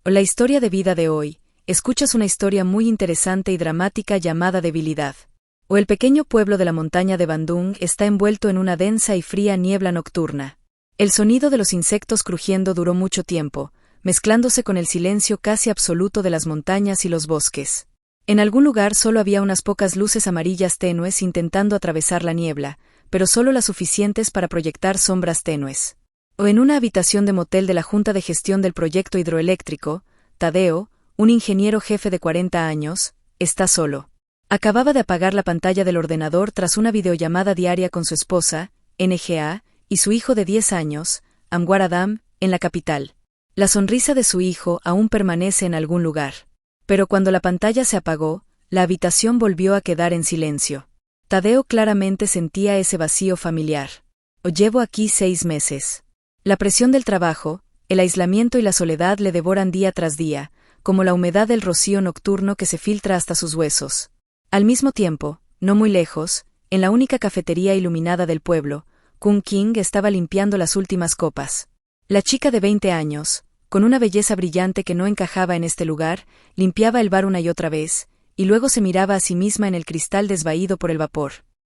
La historia de vida de hoy, escuchas una historia muy interesante y dramática llamada Debilidad. El pequeño pueblo de la montaña de Bandung está envuelto en una densa y fría niebla nocturna. El sonido de los insectos crujiendo duró mucho tiempo, mezclándose con el silencio casi absoluto de las montañas y los bosques. En algún lugar solo había unas pocas luces amarillas tenues intentando atravesar la niebla, pero solo las suficientes para proyectar sombras tenues. En una habitación de motel de la Junta de Gestión del Proyecto Hidroeléctrico, Tadeo, un ingeniero jefe de 40 años, está solo. Acababa de apagar la pantalla del ordenador tras una videollamada diaria con su esposa, NGA, y su hijo de 10 años, Anwar Adam, en la capital. La sonrisa de su hijo aún permanece en algún lugar. Pero cuando la pantalla se apagó, la habitación volvió a quedar en silencio. Tadeo claramente sentía ese vacío familiar. Llevo aquí 6 meses. La presión del trabajo, el aislamiento y la soledad le devoran día tras día, como la humedad del rocío nocturno que se filtra hasta sus huesos. Al mismo tiempo, no muy lejos, en la única cafetería iluminada del pueblo, Kun King estaba limpiando las últimas copas. La chica de 20 años, con una belleza brillante que no encajaba en este lugar, limpiaba el bar una y otra vez, y luego se miraba a sí misma en el cristal desvaído por el vapor.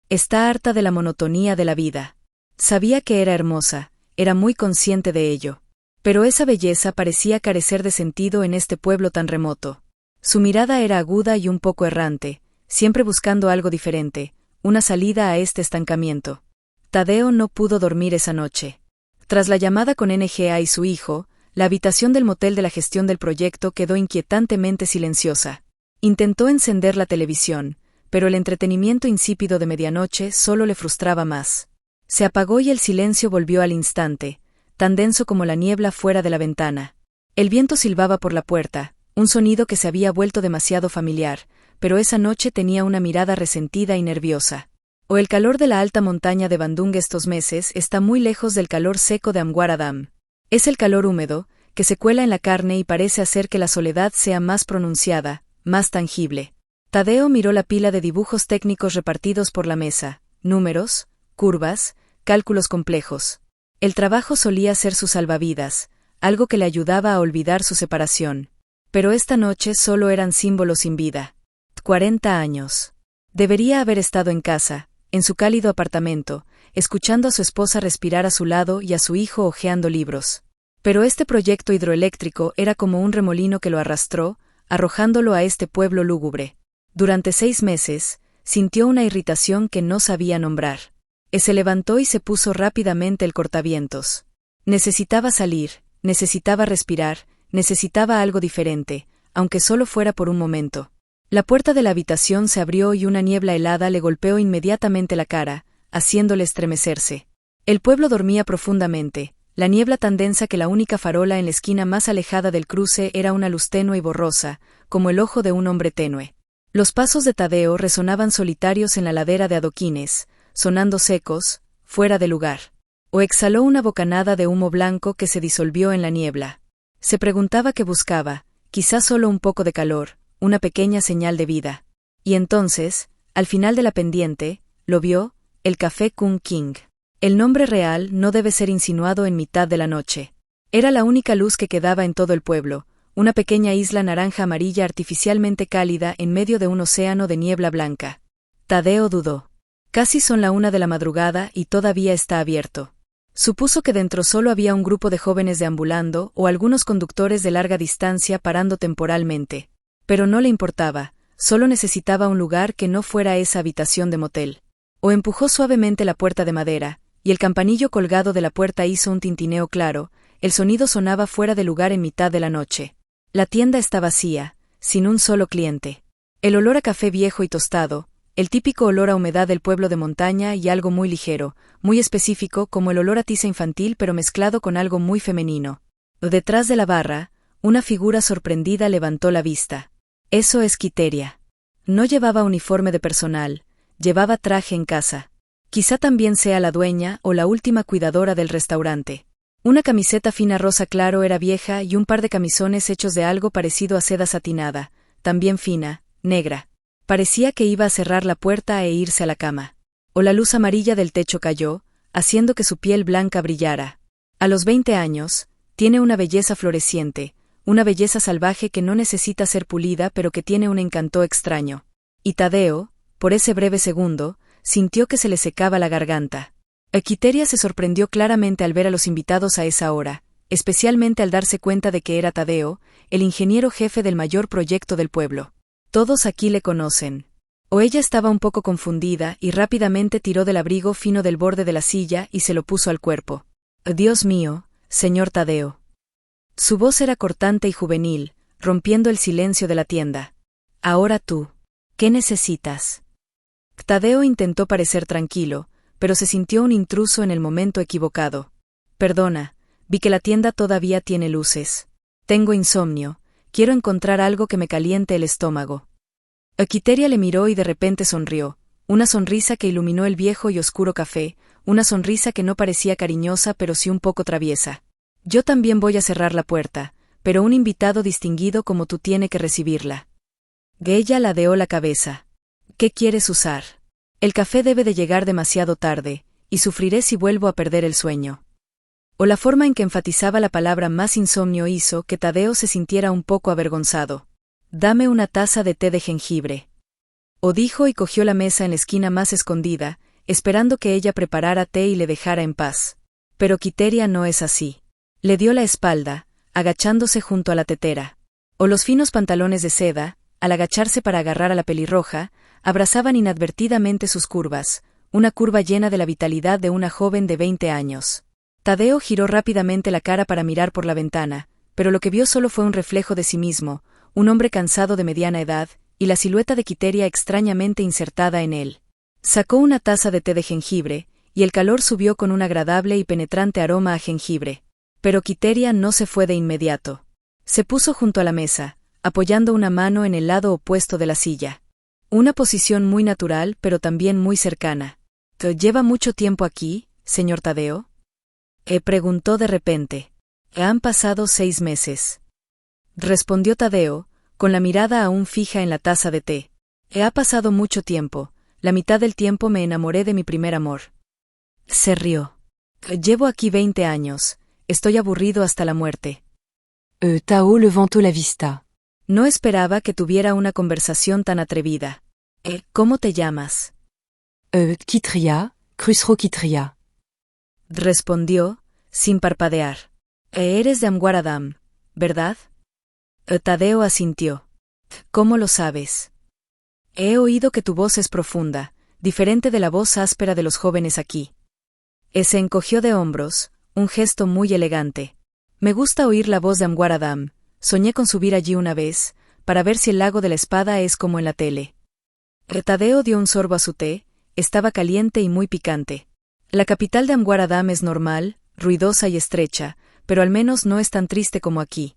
Está harta de la monotonía de la vida. Sabía que era hermosa, era muy consciente de ello. Pero esa belleza parecía carecer de sentido en este pueblo tan remoto. Su mirada era aguda y un poco errante, siempre buscando algo diferente, una salida a este estancamiento. Tadeo no pudo dormir esa noche. Tras la llamada con NGA y su hijo, la habitación del motel de la gestión del proyecto quedó inquietantemente silenciosa. Intentó encender la televisión, pero el entretenimiento insípido de medianoche solo le frustraba más. Se apagó y el silencio volvió al instante, tan denso como la niebla fuera de la ventana. El viento silbaba por la puerta, un sonido que se había vuelto demasiado familiar, pero esa noche tenía una mirada resentida y nerviosa. El calor de la alta montaña de Bandung estos meses está muy lejos del calor seco de Anwar Adam. Es el calor húmedo, que se cuela en la carne y parece hacer que la soledad sea más pronunciada, más tangible. Tadeo miró la pila de dibujos técnicos repartidos por la mesa, números, curvas, cálculos complejos. El trabajo solía ser su salvavidas, algo que le ayudaba a olvidar su separación. Pero esta noche solo eran símbolos sin vida. 40 años. Debería haber estado en casa, en su cálido apartamento, escuchando a su esposa respirar a su lado y a su hijo hojeando libros. Pero este proyecto hidroeléctrico era como un remolino que lo arrastró, arrojándolo a este pueblo lúgubre. Durante 6 meses, sintió una irritación que no sabía nombrar. Se levantó y se puso rápidamente el cortavientos. Necesitaba salir, necesitaba respirar, necesitaba algo diferente, aunque solo fuera por un momento. La puerta de la habitación se abrió y una niebla helada le golpeó inmediatamente la cara, haciéndole estremecerse. El pueblo dormía profundamente, la niebla tan densa que la única farola en la esquina más alejada del cruce era una luz tenue y borrosa, como el ojo de un hombre tenue. Los pasos de Tadeo resonaban solitarios en la ladera de adoquines, sonando secos, fuera de lugar. Exhaló una bocanada de humo blanco que se disolvió en la niebla. Se preguntaba qué buscaba, quizás solo un poco de calor, una pequeña señal de vida. Y entonces, al final de la pendiente, lo vio, el Café Kun King. El nombre real no debe ser insinuado en mitad de la noche. Era la única luz que quedaba en todo el pueblo, una pequeña isla naranja-amarilla artificialmente cálida en medio de un océano de niebla blanca. Tadeo dudó. Casi son la 1 de la madrugada y todavía está abierto. Supuso que dentro solo había un grupo de jóvenes deambulando o algunos conductores de larga distancia parando temporalmente. Pero no le importaba, solo necesitaba un lugar que no fuera esa habitación de motel. Empujó suavemente la puerta de madera, y el campanillo colgado de la puerta hizo un tintineo claro, el sonido sonaba fuera de lugar en mitad de la noche. La tienda está vacía, sin un solo cliente. El olor a café viejo y tostado, el típico olor a humedad del pueblo de montaña y algo muy ligero, muy específico como el olor a tiza infantil pero mezclado con algo muy femenino. Detrás de la barra, una figura sorprendida levantó la vista. Eso es Quiteria. No llevaba uniforme de personal, llevaba traje en casa. Quizá también sea la dueña o la última cuidadora del restaurante. Una camiseta fina rosa claro era vieja y un par de camisones hechos de algo parecido a seda satinada, también fina, negra. Parecía que iba a cerrar la puerta e irse a la cama. La luz amarilla del techo cayó, haciendo que su piel blanca brillara. A los 20 años, tiene una belleza floreciente, una belleza salvaje que no necesita ser pulida pero que tiene un encanto extraño. Y Tadeo, por ese breve segundo, sintió que se le secaba la garganta. Quiteria se sorprendió claramente al ver a los invitados a esa hora, especialmente al darse cuenta de que era Tadeo, el ingeniero jefe del mayor proyecto del pueblo. Todos aquí le conocen. O ella estaba un poco confundida y rápidamente tiró del abrigo fino del borde de la silla y se lo puso al cuerpo. Dios mío, señor Tadeo. Su voz era cortante y juvenil, rompiendo el silencio de la tienda. Ahora tú. ¿Qué necesitas? Tadeo intentó parecer tranquilo, pero se sintió un intruso en el momento equivocado. Perdona, vi que la tienda todavía tiene luces. Tengo insomnio, quiero encontrar algo que me caliente el estómago. Quiteria le miró y de repente sonrió, una sonrisa que iluminó el viejo y oscuro café, una sonrisa que no parecía cariñosa pero sí un poco traviesa. Yo también voy a cerrar la puerta, pero un invitado distinguido como tú tiene que recibirla. Ella ladeó la cabeza. ¿Qué quieres usar? El café debe de llegar demasiado tarde, y sufriré si vuelvo a perder el sueño. O la forma en que enfatizaba la palabra más insomnio hizo que Tadeo se sintiera un poco avergonzado. Dame una taza de té de jengibre. O dijo y cogió la mesa en la esquina más escondida, esperando que ella preparara té y le dejara en paz. Pero Quiteria no es así. Le dio la espalda, agachándose junto a la tetera. O los finos pantalones de seda, al agacharse para agarrar a la pelirroja, abrazaban inadvertidamente sus curvas, una curva llena de la vitalidad de una joven de 20 años. Tadeo giró rápidamente la cara para mirar por la ventana, pero lo que vio solo fue un reflejo de sí mismo, un hombre cansado de mediana edad, y la silueta de Quiteria extrañamente insertada en él. Sacó una taza de té de jengibre, y el calor subió con un agradable y penetrante aroma a jengibre. Pero Quiteria no se fue de inmediato. Se puso junto a la mesa, apoyando una mano en el lado opuesto de la silla. Una posición muy natural, pero también muy cercana. ¿Lleva mucho tiempo aquí, señor Tadeo? Preguntó de repente. Han pasado 6 meses. Respondió Tadeo, con la mirada aún fija en la taza de té. Ha pasado mucho tiempo, la mitad del tiempo me enamoré de mi primer amor. Se rió. Llevo aquí 20 años, estoy aburrido hasta la muerte. Tao levantó la vista. No esperaba que tuviera una conversación tan atrevida. ¿Cómo te llamas? Quitria, Khusro Quitria. Respondió, sin parpadear. Eres de Amguaradam, ¿verdad? Tadeo asintió. ¿Cómo lo sabes? He oído que tu voz es profunda, diferente de la voz áspera de los jóvenes aquí. Se encogió de hombros, un gesto muy elegante. Me gusta oír la voz de Amguaradam, soñé con subir allí una vez, para ver si el lago de la espada es como en la tele. Tadeo dio un sorbo a su té, estaba caliente y muy picante. La capital de Amguaradam es normal, ruidosa y estrecha, pero al menos no es tan triste como aquí.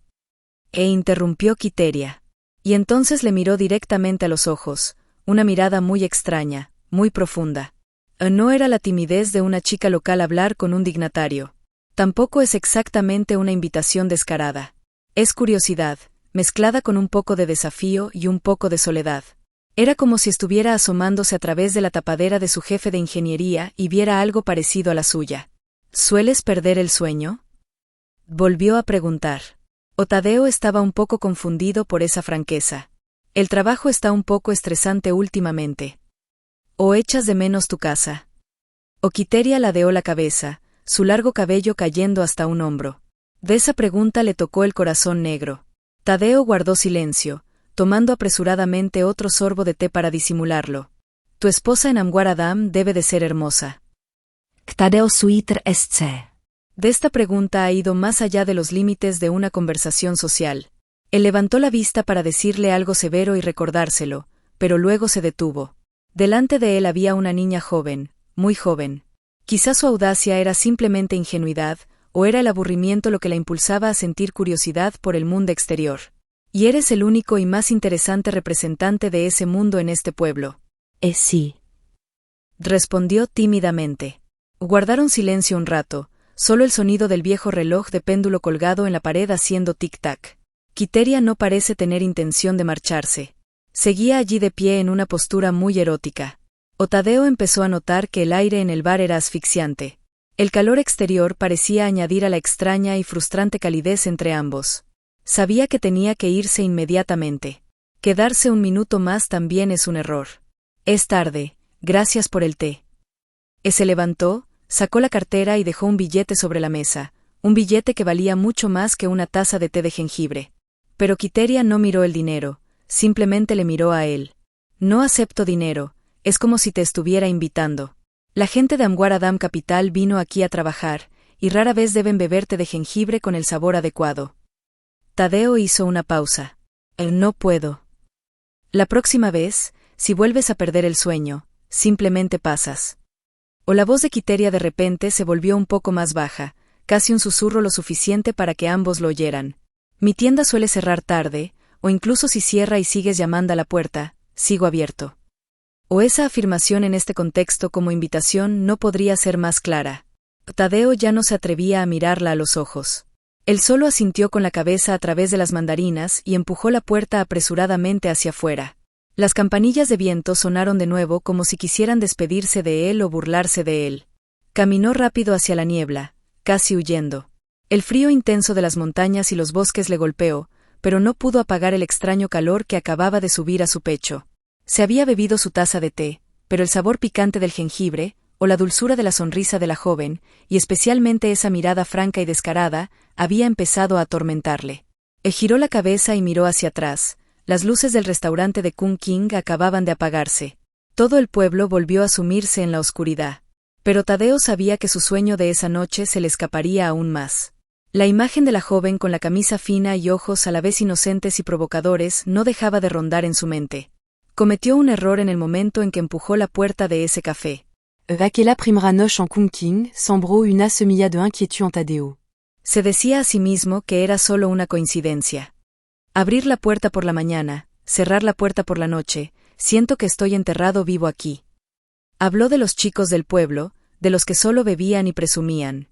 Interrumpió Quiteria. Y entonces le miró directamente a los ojos, una mirada muy extraña, muy profunda. No era la timidez de una chica local hablar con un dignatario. Tampoco es exactamente una invitación descarada. Es curiosidad, mezclada con un poco de desafío y un poco de soledad. Era como si estuviera asomándose a través de la tapadera de su jefe de ingeniería y viera algo parecido a la suya. ¿Sueles perder el sueño? Volvió a preguntar. Tadeo estaba un poco confundido por esa franqueza. El trabajo está un poco estresante últimamente. ¿O echas de menos tu casa? Quiteria ladeó la cabeza, su largo cabello cayendo hasta un hombro. De esa pregunta le tocó el corazón negro. Tadeo guardó silencio, tomando apresuradamente otro sorbo de té para disimularlo. Tu esposa en Amguaradam debe de ser hermosa. Tadeo suitr SC. De esta pregunta ha ido más allá de los límites de una conversación social. Él levantó la vista para decirle algo severo y recordárselo, pero luego se detuvo. Delante de él había una niña joven, muy joven. Quizás su audacia era simplemente ingenuidad, o era el aburrimiento lo que la impulsaba a sentir curiosidad por el mundo exterior. Y eres el único y más interesante representante de ese mundo en este pueblo. Sí. Respondió tímidamente. Guardaron silencio un rato, solo el sonido del viejo reloj de péndulo colgado en la pared haciendo tic-tac. Quiteria no parece tener intención de marcharse. Seguía allí de pie en una postura muy erótica. Tadeo empezó a notar que el aire en el bar era asfixiante. El calor exterior parecía añadir a la extraña y frustrante calidez entre ambos. Sabía que tenía que irse inmediatamente. Quedarse un minuto más también es un error. Es tarde, gracias por el té. Se levantó, sacó la cartera y dejó un billete sobre la mesa, un billete que valía mucho más que una taza de té de jengibre. Pero Quiteria no miró el dinero, simplemente le miró a él. No acepto dinero, es como si te estuviera invitando. La gente de Amwara Dam Capital vino aquí a trabajar, y rara vez deben beber té de jengibre con el sabor adecuado. Tadeo hizo una pausa. No puedo. La próxima vez, si vuelves a perder el sueño, simplemente pasas. O la voz de Quiteria de repente se volvió un poco más baja, casi un susurro lo suficiente para que ambos lo oyeran. Mi tienda suele cerrar tarde, o incluso si cierra y sigues llamando a la puerta, sigo abierto. O esa afirmación en este contexto como invitación no podría ser más clara. Tadeo ya no se atrevía a mirarla a los ojos. Él solo asintió con la cabeza a través de las mandarinas y empujó la puerta apresuradamente hacia afuera. Las campanillas de viento sonaron de nuevo como si quisieran despedirse de él o burlarse de él. Caminó rápido hacia la niebla, casi huyendo. El frío intenso de las montañas y los bosques le golpeó, pero no pudo apagar el extraño calor que acababa de subir a su pecho. Se había bebido su taza de té, pero el sabor picante del jengibre, o la dulzura de la sonrisa de la joven, y especialmente esa mirada franca y descarada, había empezado a atormentarle. Giró la cabeza y miró hacia atrás. Las luces del restaurante de Kung King acababan de apagarse. Todo el pueblo volvió a sumirse en la oscuridad. Pero Tadeo sabía que su sueño de esa noche se le escaparía aún más. La imagen de la joven con la camisa fina y ojos a la vez inocentes y provocadores no dejaba de rondar en su mente. Cometió un error en el momento en que empujó la puerta de ese café. Aquella primera noche en Kung King sembró una semilla de inquietud en Tadeo. Se decía a sí mismo que era solo una coincidencia. Abrir la puerta por la mañana, cerrar la puerta por la noche, siento que estoy enterrado vivo aquí. Habló de los chicos del pueblo, de los que solo bebían y presumían.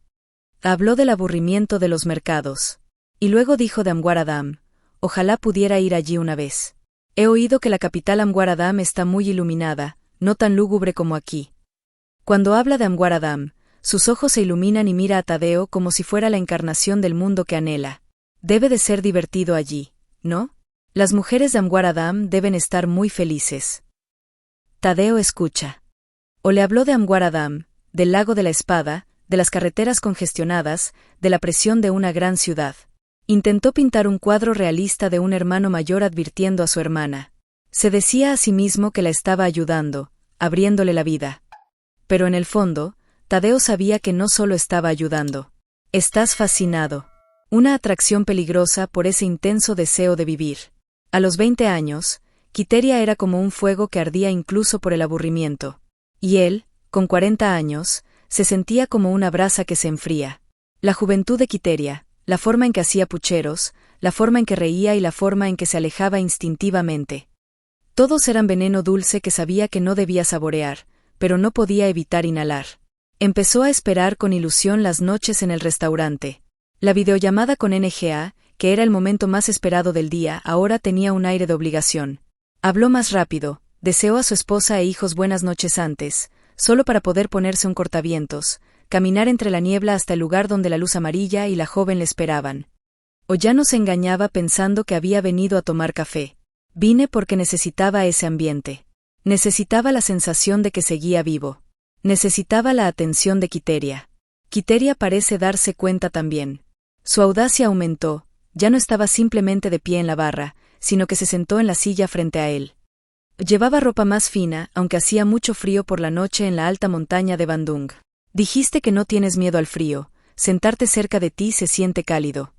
Habló del aburrimiento de los mercados. Y luego dijo de Amwara Dam, ojalá pudiera ir allí una vez. He oído que la capital Amwara Dam está muy iluminada, no tan lúgubre como aquí. Cuando habla de Amwara Dam, sus ojos se iluminan y mira a Tadeo como si fuera la encarnación del mundo que anhela. Debe de ser divertido allí, ¿no? Las mujeres de Amwara Dam deben estar muy felices. Tadeo escucha. O le habló de Amwara Dam, del lago de la espada, de las carreteras congestionadas, de la presión de una gran ciudad. Intentó pintar un cuadro realista de un hermano mayor advirtiendo a su hermana. Se decía a sí mismo que la estaba ayudando, abriéndole la vida. Pero en el fondo, Tadeo sabía que no solo estaba ayudando. Estás fascinado. Una atracción peligrosa por ese intenso deseo de vivir. A los 20 años, Quiteria era como un fuego que ardía incluso por el aburrimiento. Y él, con 40 años, se sentía como una brasa que se enfría. La juventud de Quiteria, la forma en que hacía pucheros, la forma en que reía y la forma en que se alejaba instintivamente. Todos eran veneno dulce que sabía que no debía saborear, pero no podía evitar inhalar. Empezó a esperar con ilusión las noches en el restaurante. La videollamada con NGA, que era el momento más esperado del día, ahora tenía un aire de obligación. Habló más rápido, deseó a su esposa e hijos buenas noches antes, solo para poder ponerse un cortavientos, caminar entre la niebla hasta el lugar donde la luz amarilla y la joven le esperaban. O ya no se engañaba pensando que había venido a tomar café. Vine porque necesitaba ese ambiente. Necesitaba la sensación de que seguía vivo. Necesitaba la atención de Quiteria. Quiteria parece darse cuenta también. Su audacia aumentó, ya no estaba simplemente de pie en la barra, sino que se sentó en la silla frente a él. Llevaba ropa más fina, aunque hacía mucho frío por la noche en la alta montaña de Bandung. Dijiste que no tienes miedo al frío, sentarte cerca de ti se siente cálido.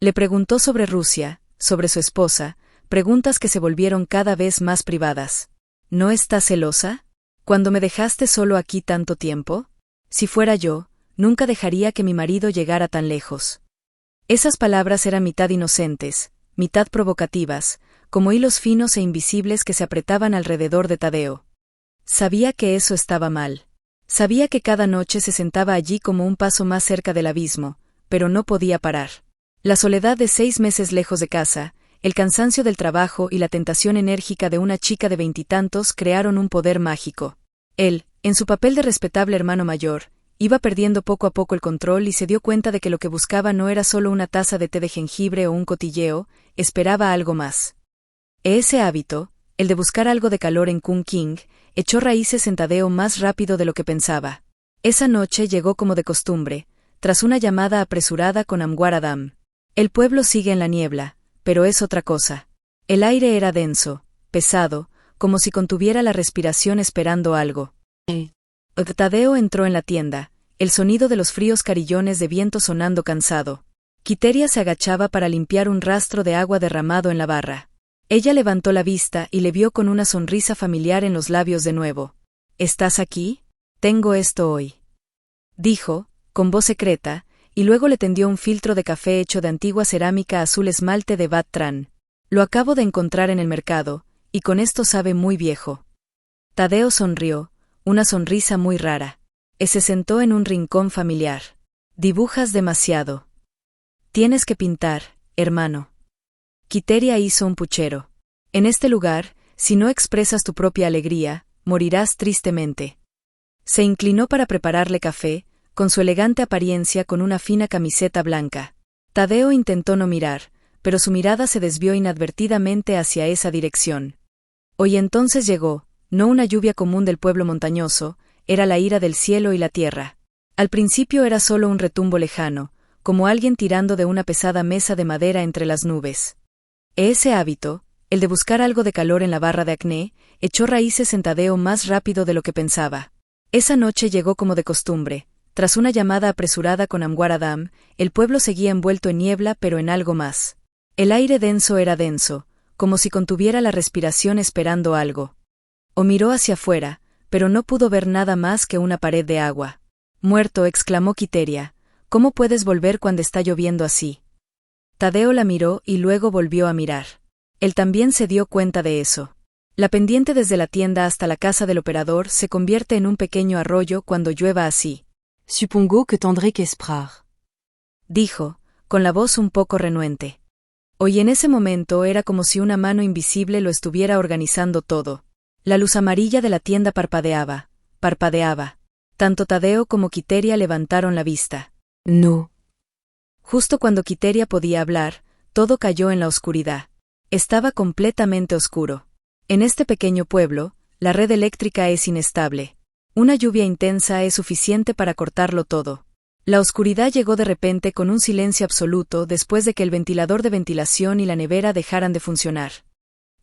Le preguntó sobre Rusia, sobre su esposa, preguntas que se volvieron cada vez más privadas. ¿No estás celosa? ¿Cuando me dejaste solo aquí tanto tiempo? Si fuera yo, nunca dejaría que mi marido llegara tan lejos. Esas palabras eran mitad inocentes, mitad provocativas, como hilos finos e invisibles que se apretaban alrededor de Tadeo. Sabía que eso estaba mal. Sabía que cada noche se sentaba allí como un paso más cerca del abismo, pero no podía parar. La soledad de 6 meses lejos de casa, el cansancio del trabajo y la tentación enérgica de una chica de 20 y tantos crearon un poder mágico. Él, en su papel de respetable hermano mayor, Iba perdiendo poco a poco el control y se dio cuenta de que lo que buscaba no era solo una taza de té de jengibre o un cotilleo, esperaba algo más. Ese hábito, el de buscar algo de calor en Kun King, echó raíces en Tadeo más rápido de lo que pensaba. Esa noche llegó como de costumbre, tras una llamada apresurada con Amwar Adam. El pueblo sigue en la niebla, pero es otra cosa. El aire era denso, pesado, como si contuviera la respiración esperando algo. Tadeo entró en la tienda, el sonido de los fríos carillones de viento sonando cansado. Quiteria se agachaba para limpiar un rastro de agua derramado en la barra. Ella levantó la vista y le vio con una sonrisa familiar en los labios de nuevo. ¿Estás aquí? Tengo esto hoy. Dijo, con voz secreta, y luego le tendió un filtro de café hecho de antigua cerámica azul esmalte de Bat Tran. Lo acabo de encontrar en el mercado, y con esto sabe muy viejo. Tadeo sonrió, una sonrisa muy rara. Se sentó en un rincón familiar. Dibujas demasiado. Tienes que pintar, hermano. Quiteria hizo un puchero. En este lugar, si no expresas tu propia alegría, morirás tristemente. Se inclinó para prepararle café, con su elegante apariencia con una fina camiseta blanca. Tadeo intentó no mirar, pero su mirada se desvió inadvertidamente hacia esa dirección. Hoy entonces llegó, no una lluvia común del pueblo montañoso, era la ira del cielo y la tierra. Al principio era solo un retumbo lejano, como alguien tirando de una pesada mesa de madera entre las nubes. Ese hábito, el de buscar algo de calor en la barra de acné, echó raíces en Tadeo más rápido de lo que pensaba. Esa noche llegó como de costumbre. Tras una llamada apresurada con Amwar Adam, el pueblo seguía envuelto en niebla pero en algo más. El aire denso era denso, como si contuviera la respiración esperando algo. O miró hacia afuera, pero no pudo ver nada más que una pared de agua. Muerto, exclamó Quiteria, ¿cómo puedes volver cuando está lloviendo así? Tadeo la miró y luego volvió a mirar. Él también se dio cuenta de eso. La pendiente desde la tienda hasta la casa del operador se convierte en un pequeño arroyo cuando llueva así. Suppongo que tendré que esperar. Dijo, con la voz un poco renuente. Hoy en ese momento era como si una mano invisible lo estuviera organizando todo. La luz amarilla de la tienda parpadeaba, parpadeaba. Tanto Tadeo como Quiteria levantaron la vista. No. Justo cuando Quiteria podía hablar, todo cayó en la oscuridad. Estaba completamente oscuro. En este pequeño pueblo, la red eléctrica es inestable. Una lluvia intensa es suficiente para cortarlo todo. La oscuridad llegó de repente con un silencio absoluto después de que el ventilador de ventilación y la nevera dejaran de funcionar.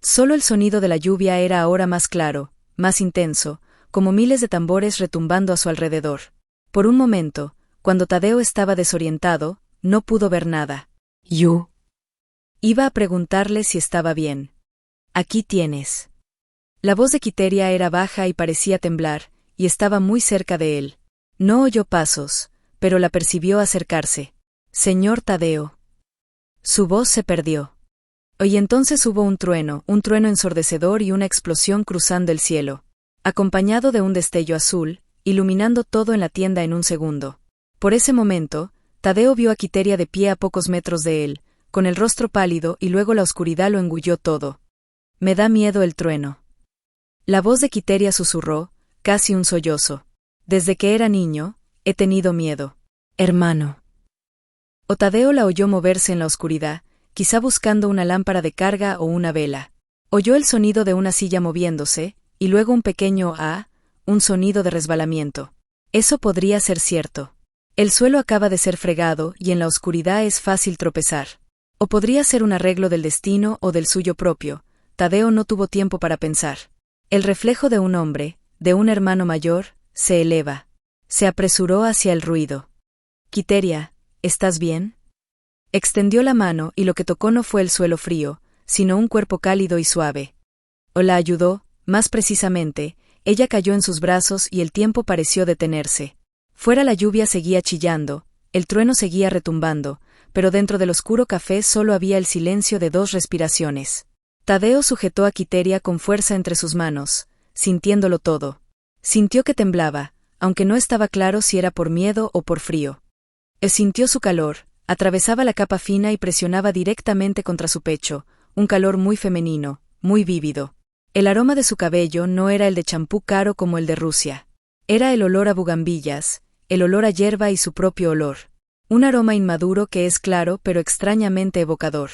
Solo el sonido de la lluvia era ahora más claro, más intenso, como miles de tambores retumbando a su alrededor. Por un momento, cuando Tadeo estaba desorientado, no pudo ver nada. Yo. Iba a preguntarle si estaba bien. Aquí tienes. La voz de Quiteria era baja y parecía temblar, y estaba muy cerca de él. No oyó pasos, pero la percibió acercarse. Señor Tadeo. Su voz se perdió. Y entonces hubo un trueno ensordecedor y una explosión cruzando el cielo, acompañado de un destello azul, iluminando todo en la tienda en un segundo. Por ese momento, Tadeo vio a Quiteria de pie a pocos metros de él, con el rostro pálido y luego la oscuridad lo engulló todo. Me da miedo el trueno. La voz de Quiteria susurró, casi un sollozo. Desde que era niño, he tenido miedo. Hermano. Tadeo la oyó moverse en la oscuridad, quizá buscando una lámpara de carga o una vela. Oyó el sonido de una silla moviéndose, y luego un pequeño un sonido de resbalamiento. Eso podría ser cierto. El suelo acaba de ser fregado y en la oscuridad es fácil tropezar. O podría ser un arreglo del destino o del suyo propio. Tadeo no tuvo tiempo para pensar. El reflejo de un hombre, de un hermano mayor, se eleva. Se apresuró hacia el ruido. Quiteria, ¿estás bien? Extendió la mano y lo que tocó no fue el suelo frío, sino un cuerpo cálido y suave. O la ayudó, más precisamente, ella cayó en sus brazos y el tiempo pareció detenerse. Fuera la lluvia seguía chillando, el trueno seguía retumbando, pero dentro del oscuro café solo había el silencio de 2 respiraciones. Tadeo sujetó a Quiteria con fuerza entre sus manos, sintiéndolo todo. Sintió que temblaba, aunque no estaba claro si era por miedo o por frío. Sintió su calor, atravesaba la capa fina y presionaba directamente contra su pecho, un calor muy femenino, muy vívido. El aroma de su cabello no era el de champú caro como el de Rusia. Era el olor a bugambillas, el olor a hierba y su propio olor. Un aroma inmaduro que es claro pero extrañamente evocador.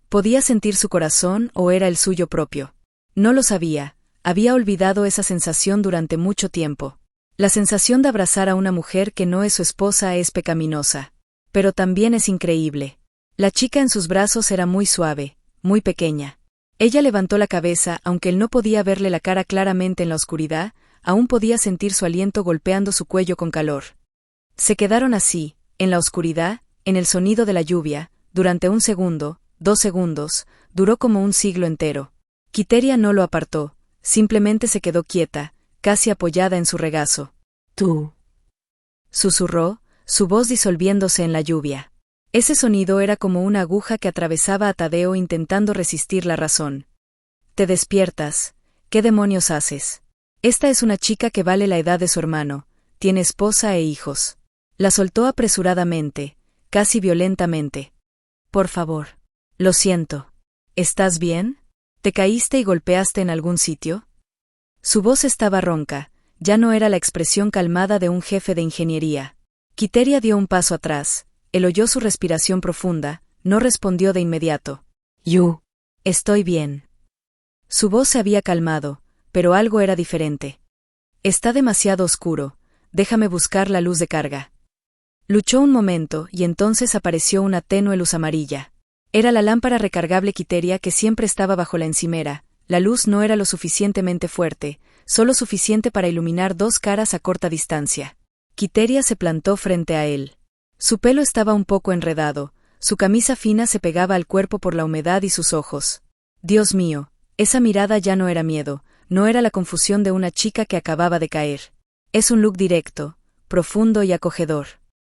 ¿Podía sentir su corazón o era el suyo propio? No lo sabía, había olvidado esa sensación durante mucho tiempo. La sensación de abrazar a una mujer que no es su esposa es pecaminosa. Pero también es increíble. La chica en sus brazos era muy suave, muy pequeña. Ella levantó la cabeza, aunque él no podía verle la cara claramente en la oscuridad, aún podía sentir su aliento golpeando su cuello con calor. Se quedaron así, en la oscuridad, en el sonido de la lluvia, durante 1 segundo, 2 segundos, duró como un siglo entero. Quiteria no lo apartó, simplemente se quedó quieta, casi apoyada en su regazo. Tú. Susurró, su voz disolviéndose en la lluvia. Ese sonido era como una aguja que atravesaba a Tadeo intentando resistir la razón. Te despiertas. ¿Qué demonios haces? Esta es una chica que vale la edad de su hermano, tiene esposa e hijos. La soltó apresuradamente, casi violentamente. Por favor. Lo siento. ¿Estás bien? ¿Te caíste y golpeaste en algún sitio? Su voz estaba ronca, ya no era la expresión calmada de un jefe de ingeniería. Quiteria dio un paso atrás, él oyó su respiración profunda, no respondió de inmediato. Yo. Estoy bien. Su voz se había calmado, pero algo era diferente. Está demasiado oscuro, déjame buscar la luz de carga. Luchó un momento y entonces apareció una tenue luz amarilla. Era la lámpara recargable Quiteria que siempre estaba bajo la encimera. La luz no era lo suficientemente fuerte, solo suficiente para iluminar 2 caras a corta distancia. Quiteria se plantó frente a él. Su pelo estaba un poco enredado, su camisa fina se pegaba al cuerpo por la humedad y sus ojos. Dios mío, esa mirada ya no era miedo, no era la confusión de una chica que acababa de caer. Es un look directo, profundo y acogedor.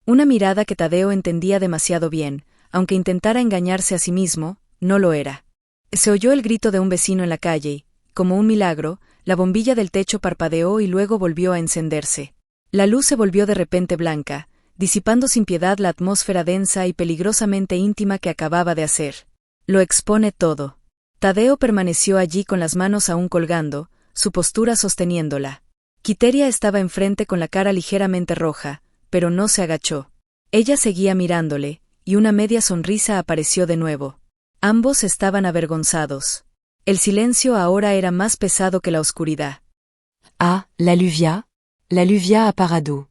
Una mirada que Tadeo entendía demasiado bien, aunque intentara engañarse a sí mismo, no lo era. Se oyó el grito de un vecino en la calle y, como un milagro, la bombilla del techo parpadeó y luego volvió a encenderse. La luz se volvió de repente blanca, disipando sin piedad la atmósfera densa y peligrosamente íntima que acababa de hacer. Lo expone todo. Tadeo permaneció allí con las manos aún colgando, su postura sosteniéndola. Quiteria estaba enfrente con la cara ligeramente roja, pero no se agachó. Ella seguía mirándole, y una media sonrisa apareció de nuevo. Ambos estaban avergonzados. El silencio ahora era más pesado que la oscuridad. Ah, la lluvia ha parado.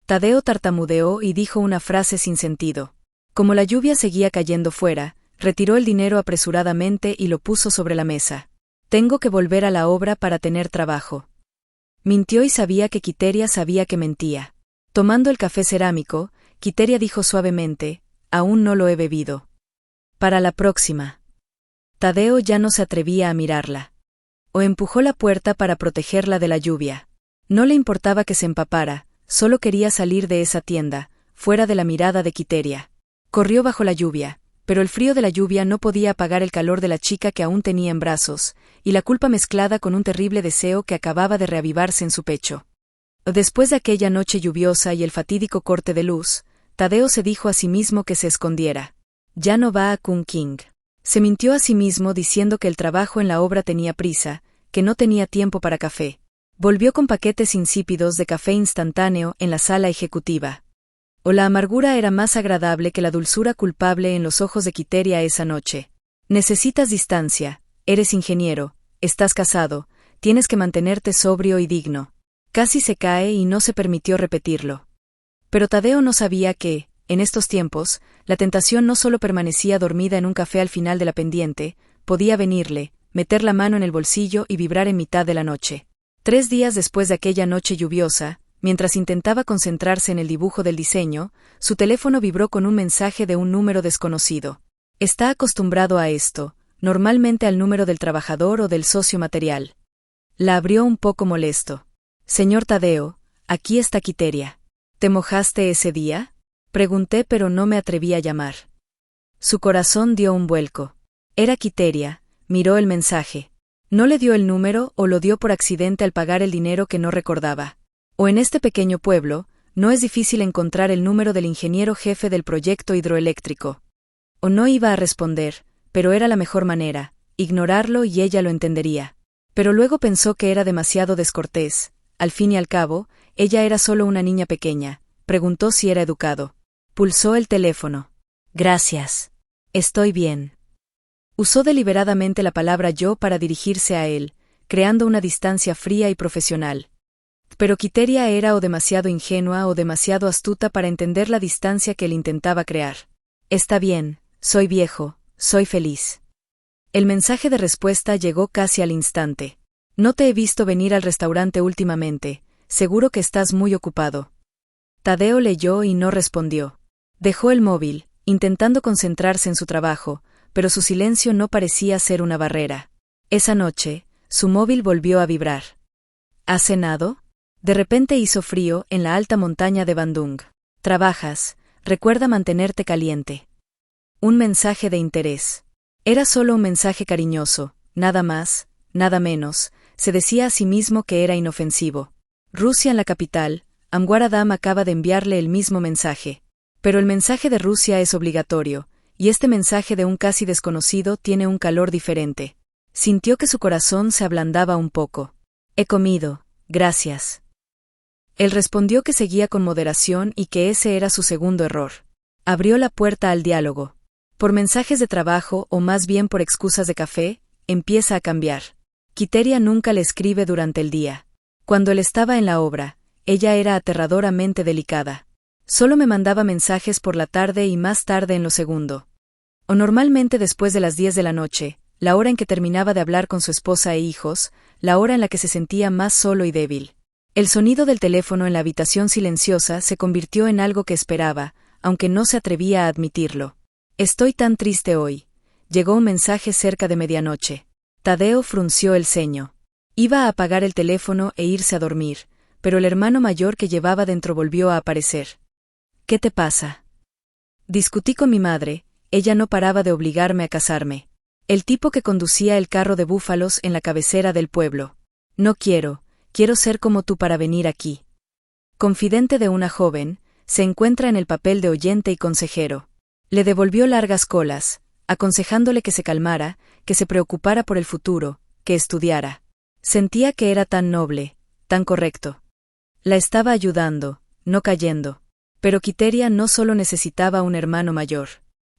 Tadeo tartamudeó y dijo una frase sin sentido. Como la lluvia seguía cayendo fuera, retiró el dinero apresuradamente y lo puso sobre la mesa. Tengo que volver a la obra para tener trabajo. Mintió y sabía que Quiteria sabía que mentía. Tomando el café cerámico, Quiteria dijo suavemente, aún no lo he bebido. Para la próxima. Tadeo ya no se atrevía a mirarla. O empujó la puerta para protegerla de la lluvia. No le importaba que se empapara, solo quería salir de esa tienda, fuera de la mirada de Quiteria. Corrió bajo la lluvia, pero el frío de la lluvia no podía apagar el calor de la chica que aún tenía en brazos, y la culpa mezclada con un terrible deseo que acababa de reavivarse en su pecho. Después de aquella noche lluviosa y el fatídico corte de luz, Tadeo se dijo a sí mismo que se escondiera. Ya no va a Kunking. Se mintió a sí mismo diciendo que el trabajo en la obra tenía prisa, que no tenía tiempo para café. Volvió con paquetes insípidos de café instantáneo en la sala ejecutiva. O la amargura era más agradable que la dulzura culpable en los ojos de Quiteria esa noche. Necesitas distancia, eres ingeniero, estás casado, tienes que mantenerte sobrio y digno. Casi se cae y no se permitió repetirlo. Pero Tadeo no sabía que, en estos tiempos, la tentación no solo permanecía dormida en un café al final de la pendiente, podía venirle, meter la mano en el bolsillo y vibrar en mitad de la noche. 3 días después de aquella noche lluviosa, mientras intentaba concentrarse en el dibujo del diseño, su teléfono vibró con un mensaje de un número desconocido. Está acostumbrado a esto, normalmente al número del trabajador o del socio material. La abrió un poco molesto. Señor Tadeo, aquí está Quiteria. ¿Te mojaste ese día? Pregunté pero no me atreví a llamar. Su corazón dio un vuelco. Era Quiteria, miró el mensaje. No le dio el número o lo dio por accidente al pagar el dinero que no recordaba. O en este pequeño pueblo, no es difícil encontrar el número del ingeniero jefe del proyecto hidroeléctrico. O no iba a responder, pero era la mejor manera, ignorarlo y ella lo entendería. Pero luego pensó que era demasiado descortés, Al fin y al cabo, ella era solo una niña pequeña. Preguntó si era educado. Pulsó el teléfono. Gracias. Estoy bien. Usó deliberadamente la palabra yo para dirigirse a él, creando una distancia fría y profesional. Pero Quiteria era o demasiado ingenua o demasiado astuta para entender la distancia que él intentaba crear. Está bien, soy viejo, soy feliz. El mensaje de respuesta llegó casi al instante. No te he visto venir al restaurante últimamente, seguro que estás muy ocupado. Tadeo leyó y no respondió. Dejó el móvil, intentando concentrarse en su trabajo, pero su silencio no parecía ser una barrera. Esa noche, su móvil volvió a vibrar. ¿Has cenado? De repente hizo frío en la alta montaña de Bandung. Trabajas, recuerda mantenerte caliente. Un mensaje de interés. Era solo un mensaje cariñoso, nada más, nada menos, se decía a sí mismo que era inofensivo. Rusia en la capital, Amwar Adam acaba de enviarle el mismo mensaje. Pero el mensaje de Rusia es obligatorio, y este mensaje de un casi desconocido tiene un calor diferente. Sintió que su corazón se ablandaba un poco. He comido, gracias. Él respondió que seguía con moderación y que ese era su segundo error. Abrió la puerta al diálogo. Por mensajes de trabajo o más bien por excusas de café, empieza a cambiar. Quiteria nunca le escribe durante el día. Cuando él estaba en la obra, ella era aterradoramente delicada. Solo me mandaba mensajes por la tarde y más tarde en lo segundo. O normalmente después de las 10 de la noche, la hora en que terminaba de hablar con su esposa e hijos, la hora en la que se sentía más solo y débil. El sonido del teléfono en la habitación silenciosa se convirtió en algo que esperaba, aunque no se atrevía a admitirlo. Estoy tan triste hoy. Llegó un mensaje cerca de medianoche. Tadeo frunció el ceño. Iba a apagar el teléfono e irse a dormir, pero el hermano mayor que llevaba dentro volvió a aparecer. ¿Qué te pasa? Discutí con mi madre, ella no paraba de obligarme a casarme. El tipo que conducía el carro de búfalos en la cabecera del pueblo. No quiero ser como tú para venir aquí. Confidente de una joven, se encuentra en el papel de oyente y consejero. Le devolvió largas colas, aconsejándole que se calmara, que se preocupara por el futuro, que estudiara. Sentía que era tan noble, tan correcto. La estaba ayudando, no cayendo. Pero Quiteria no solo necesitaba un hermano mayor.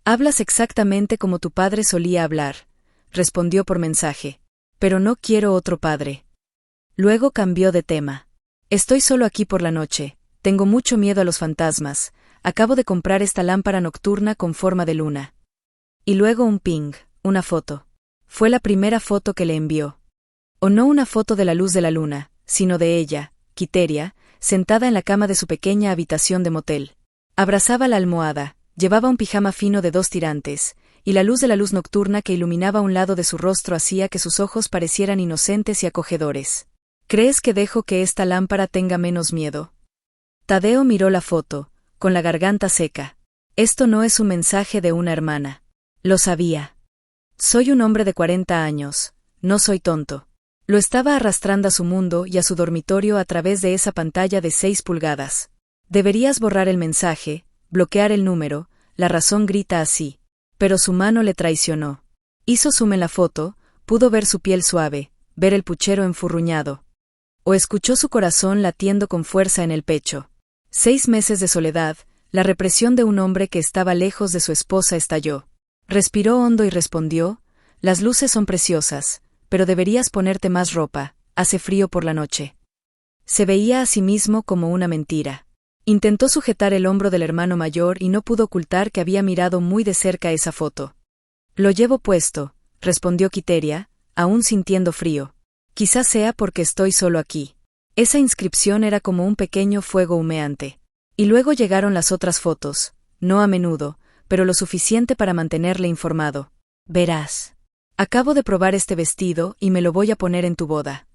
Hablas exactamente como tu padre solía hablar, respondió por mensaje. Pero no quiero otro padre. Luego cambió de tema. Estoy solo aquí por la noche, tengo mucho miedo a los fantasmas, acabo de comprar esta lámpara nocturna con forma de luna. Y luego un ping, una foto. Fue la primera foto que le envió. O no una foto de la luz de la luna, sino de ella, Quiteria, sentada en la cama de su pequeña habitación de motel. Abrazaba la almohada, llevaba un pijama fino de 2 tirantes, y la luz de la luz nocturna que iluminaba un lado de su rostro hacía que sus ojos parecieran inocentes y acogedores. ¿Crees que dejo que esta lámpara tenga menos miedo? Tadeo miró la foto, con la garganta seca. Esto no es un mensaje de una hermana. Lo sabía. Soy un hombre de 40 años, no soy tonto. Lo estaba arrastrando a su mundo y a su dormitorio a través de esa pantalla de 6 pulgadas. Deberías borrar el mensaje, bloquear el número, la razón grita así. Pero su mano le traicionó. Hizo zoom en la foto, pudo ver su piel suave, ver el puchero enfurruñado. O escuchó su corazón latiendo con fuerza en el pecho. 6 meses de soledad, la represión de un hombre que estaba lejos de su esposa estalló. Respiró hondo y respondió, las luces son preciosas, pero deberías ponerte más ropa, hace frío por la noche. Se veía a sí mismo como una mentira. Intentó sujetar el hombro del hermano mayor y no pudo ocultar que había mirado muy de cerca esa foto. Lo llevo puesto, respondió Quiteria, aún sintiendo frío. Quizás sea porque estoy solo aquí. Esa inscripción era como un pequeño fuego humeante. Y luego llegaron las otras fotos, no a menudo, pero lo suficiente para mantenerle informado. Verás. Acabo de probar este vestido y me lo voy a poner en tu boda.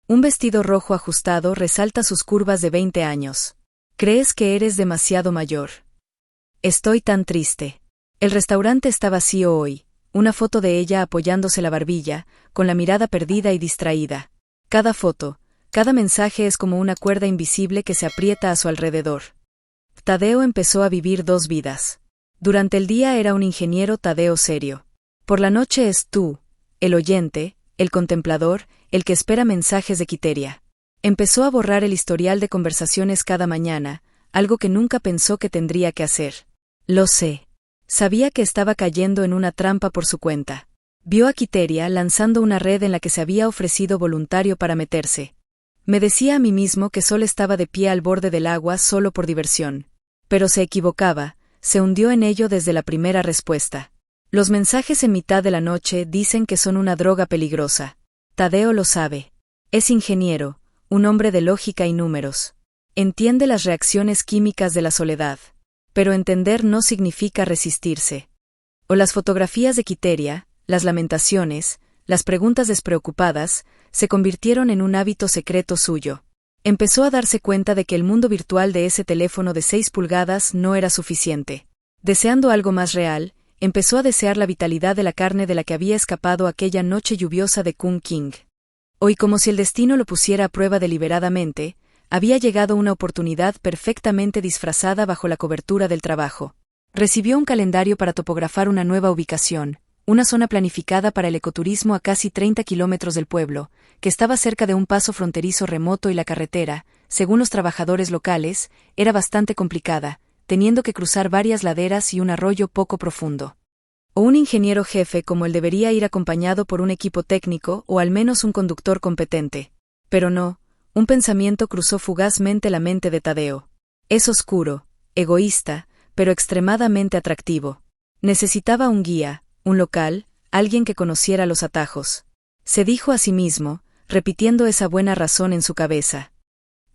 Un vestido rojo ajustado resalta sus curvas de 20 años. ¿Crees que eres demasiado mayor? Estoy tan triste. El restaurante está vacío hoy, una foto de ella apoyándose la barbilla, con la mirada perdida y distraída. Cada foto, cada mensaje es como una cuerda invisible que se aprieta a su alrededor. Tadeo empezó a vivir 2 vidas. Durante el día era un ingeniero Tadeo serio. Por la noche es tú, el oyente, el contemplador, el que espera mensajes de Quiteria. Empezó a borrar el historial de conversaciones cada mañana, algo que nunca pensó que tendría que hacer. Lo sé. Sabía que estaba cayendo en una trampa por su cuenta. Vio a Quiteria lanzando una red en la que se había ofrecido voluntario para meterse. Me decía a mí mismo que solo estaba de pie al borde del agua solo por diversión. Pero se equivocaba, se hundió en ello desde la primera respuesta. Los mensajes en mitad de la noche dicen que son una droga peligrosa. Tadeo lo sabe. Es ingeniero, un hombre de lógica y números. Entiende las reacciones químicas de la soledad. Pero entender no significa resistirse. O las fotografías de Quiteria, las lamentaciones, las preguntas despreocupadas, se convirtieron en un hábito secreto suyo. Empezó a darse cuenta de que el mundo virtual de ese teléfono de 6 pulgadas no era suficiente. Deseando algo más real, empezó a desear la vitalidad de la carne de la que había escapado aquella noche lluviosa de Kung King. Hoy, como si el destino lo pusiera a prueba deliberadamente, había llegado una oportunidad perfectamente disfrazada bajo la cobertura del trabajo. Recibió un calendario para topografar una nueva ubicación, una zona planificada para el ecoturismo a casi 30 kilómetros del pueblo, que estaba cerca de un paso fronterizo remoto y la carretera, según los trabajadores locales, era bastante complicada, teniendo que cruzar varias laderas y un arroyo poco profundo. O un ingeniero jefe como él debería ir acompañado por un equipo técnico o al menos un conductor competente. Pero no, un pensamiento cruzó fugazmente la mente de Tadeo. Es oscuro, egoísta, pero extremadamente atractivo. Necesitaba un guía, un local, alguien que conociera los atajos. Se dijo a sí mismo, repitiendo esa buena razón en su cabeza.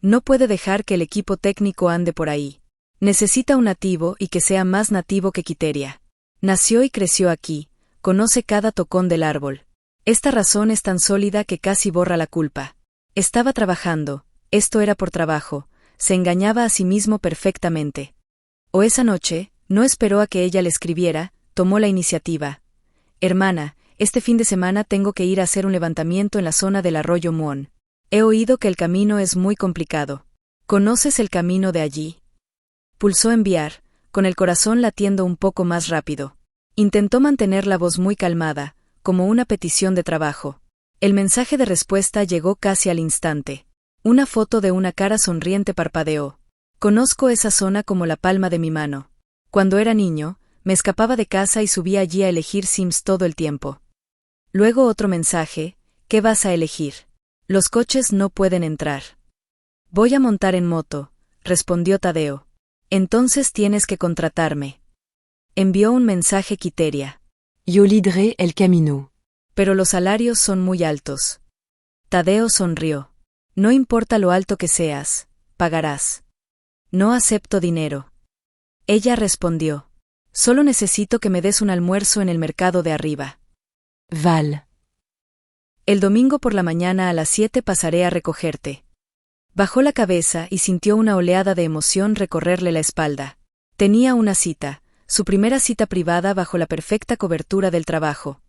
No puede dejar que el equipo técnico ande por ahí. Necesita un nativo y que sea más nativo que Quiteria. Nació y creció aquí, conoce cada tocón del árbol. Esta razón es tan sólida que casi borra la culpa. Estaba trabajando, esto era por trabajo, se engañaba a sí mismo perfectamente. O esa noche, no esperó a que ella le escribiera, tomó la iniciativa. Hermana, este fin de semana tengo que ir a hacer un levantamiento en la zona del arroyo Muón. He oído que el camino es muy complicado. ¿Conoces el camino de allí? Pulsó enviar, con el corazón latiendo un poco más rápido. Intentó mantener la voz muy calmada, como una petición de trabajo. El mensaje de respuesta llegó casi al instante. Una foto de una cara sonriente parpadeó. Conozco esa zona como la palma de mi mano. Cuando era niño, me escapaba de casa y subía allí a elegir Sims todo el tiempo. Luego otro mensaje, ¿qué vas a elegir? Los coches no pueden entrar. Voy a montar en moto, respondió Tadeo. Entonces tienes que contratarme. Envió un mensaje Quiteria. Yo lideré el camino. Pero los salarios son muy altos. Tadeo sonrió. No importa lo alto que seas, pagarás. No acepto dinero. Ella respondió. Solo necesito que me des un almuerzo en el mercado de arriba. Val. El domingo por la mañana a las 7 pasaré a recogerte. Bajó la cabeza y sintió una oleada de emoción recorrerle la espalda. Tenía una cita, su primera cita privada bajo la perfecta cobertura del trabajo.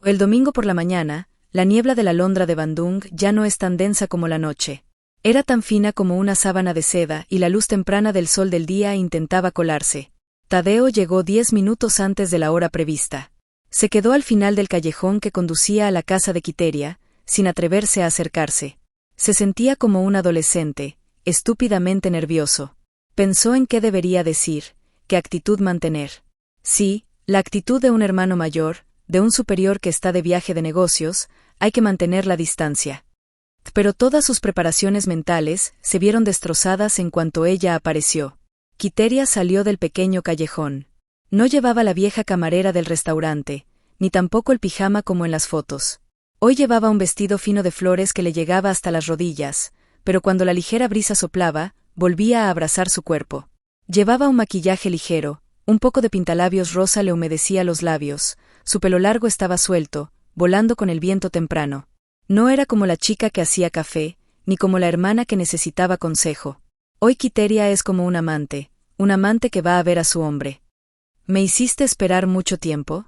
El domingo por la mañana, la niebla de la alondra de Bandung ya no es tan densa como la noche. Era tan fina como una sábana de seda y la luz temprana del sol del día intentaba colarse. Tadeo llegó 10 minutos antes de la hora prevista. Se quedó al final del callejón que conducía a la casa de Quiteria, sin atreverse a acercarse. Se sentía como un adolescente, estúpidamente nervioso. Pensó en qué debería decir, qué actitud mantener. Sí, la actitud de un hermano mayor, de un superior que está de viaje de negocios, hay que mantener la distancia. Pero todas sus preparaciones mentales se vieron destrozadas en cuanto ella apareció. Quiteria salió del pequeño callejón. No llevaba la vieja camarera del restaurante, ni tampoco el pijama como en las fotos. Hoy llevaba un vestido fino de flores que le llegaba hasta las rodillas, pero cuando la ligera brisa soplaba, volvía a abrazar su cuerpo. Llevaba un maquillaje ligero, un poco de pintalabios rosa le humedecía los labios, su pelo largo estaba suelto, volando con el viento temprano. No era como la chica que hacía café, ni como la hermana que necesitaba consejo. Hoy Quiteria es como un amante que va a ver a su hombre. ¿Me hiciste esperar mucho tiempo?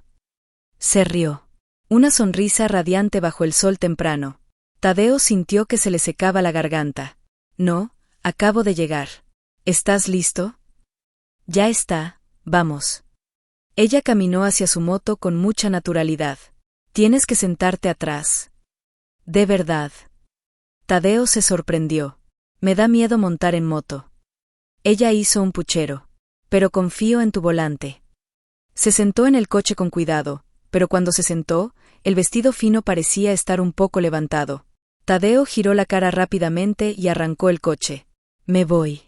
Se rió. Una sonrisa radiante bajo el sol temprano. Tadeo sintió que se le secaba la garganta. No, acabo de llegar. ¿Estás listo? Ya está, vamos. Ella caminó hacia su moto con mucha naturalidad. Tienes que sentarte atrás. De verdad. Tadeo se sorprendió. Me da miedo montar en moto. Ella hizo un puchero. Pero confío en tu volante. Se sentó en el coche con cuidado, pero cuando se sentó, el vestido fino parecía estar un poco levantado. Tadeo giró la cara rápidamente y arrancó el coche. Me voy.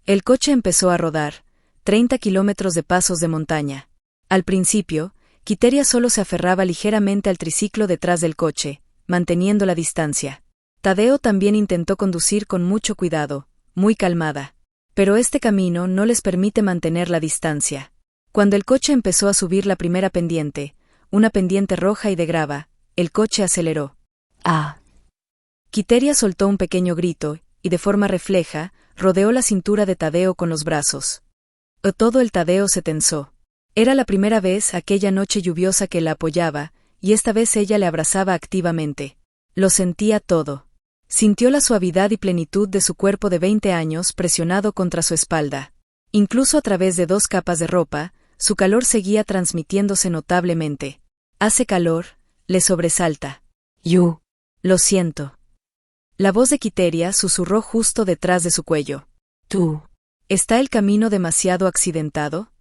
El coche empezó a rodar, 30 kilómetros de pasos de montaña. Al principio, Quiteria solo se aferraba ligeramente al triciclo detrás del coche, manteniendo la distancia. Tadeo también intentó conducir con mucho cuidado, muy calmada. Pero este camino no les permite mantener la distancia. Cuando el coche empezó a subir la primera pendiente, una pendiente roja y de grava, el coche aceleró. ¡Ah! Quiteria soltó un pequeño grito, y de forma refleja, rodeó la cintura de Tadeo con los brazos. Todo el Tadeo se tensó. Era la primera vez aquella noche lluviosa que la apoyaba, y esta vez ella le abrazaba activamente. Lo sentía todo. Sintió la suavidad y plenitud de su cuerpo de 20 años presionado contra su espalda. Incluso a través de 2 capas de ropa, su calor seguía transmitiéndose notablemente. Hace calor, le sobresalta. Yo. Lo siento. La voz de Quiteria susurró justo detrás de su cuello. Tú. ¿Está el camino demasiado accidentado?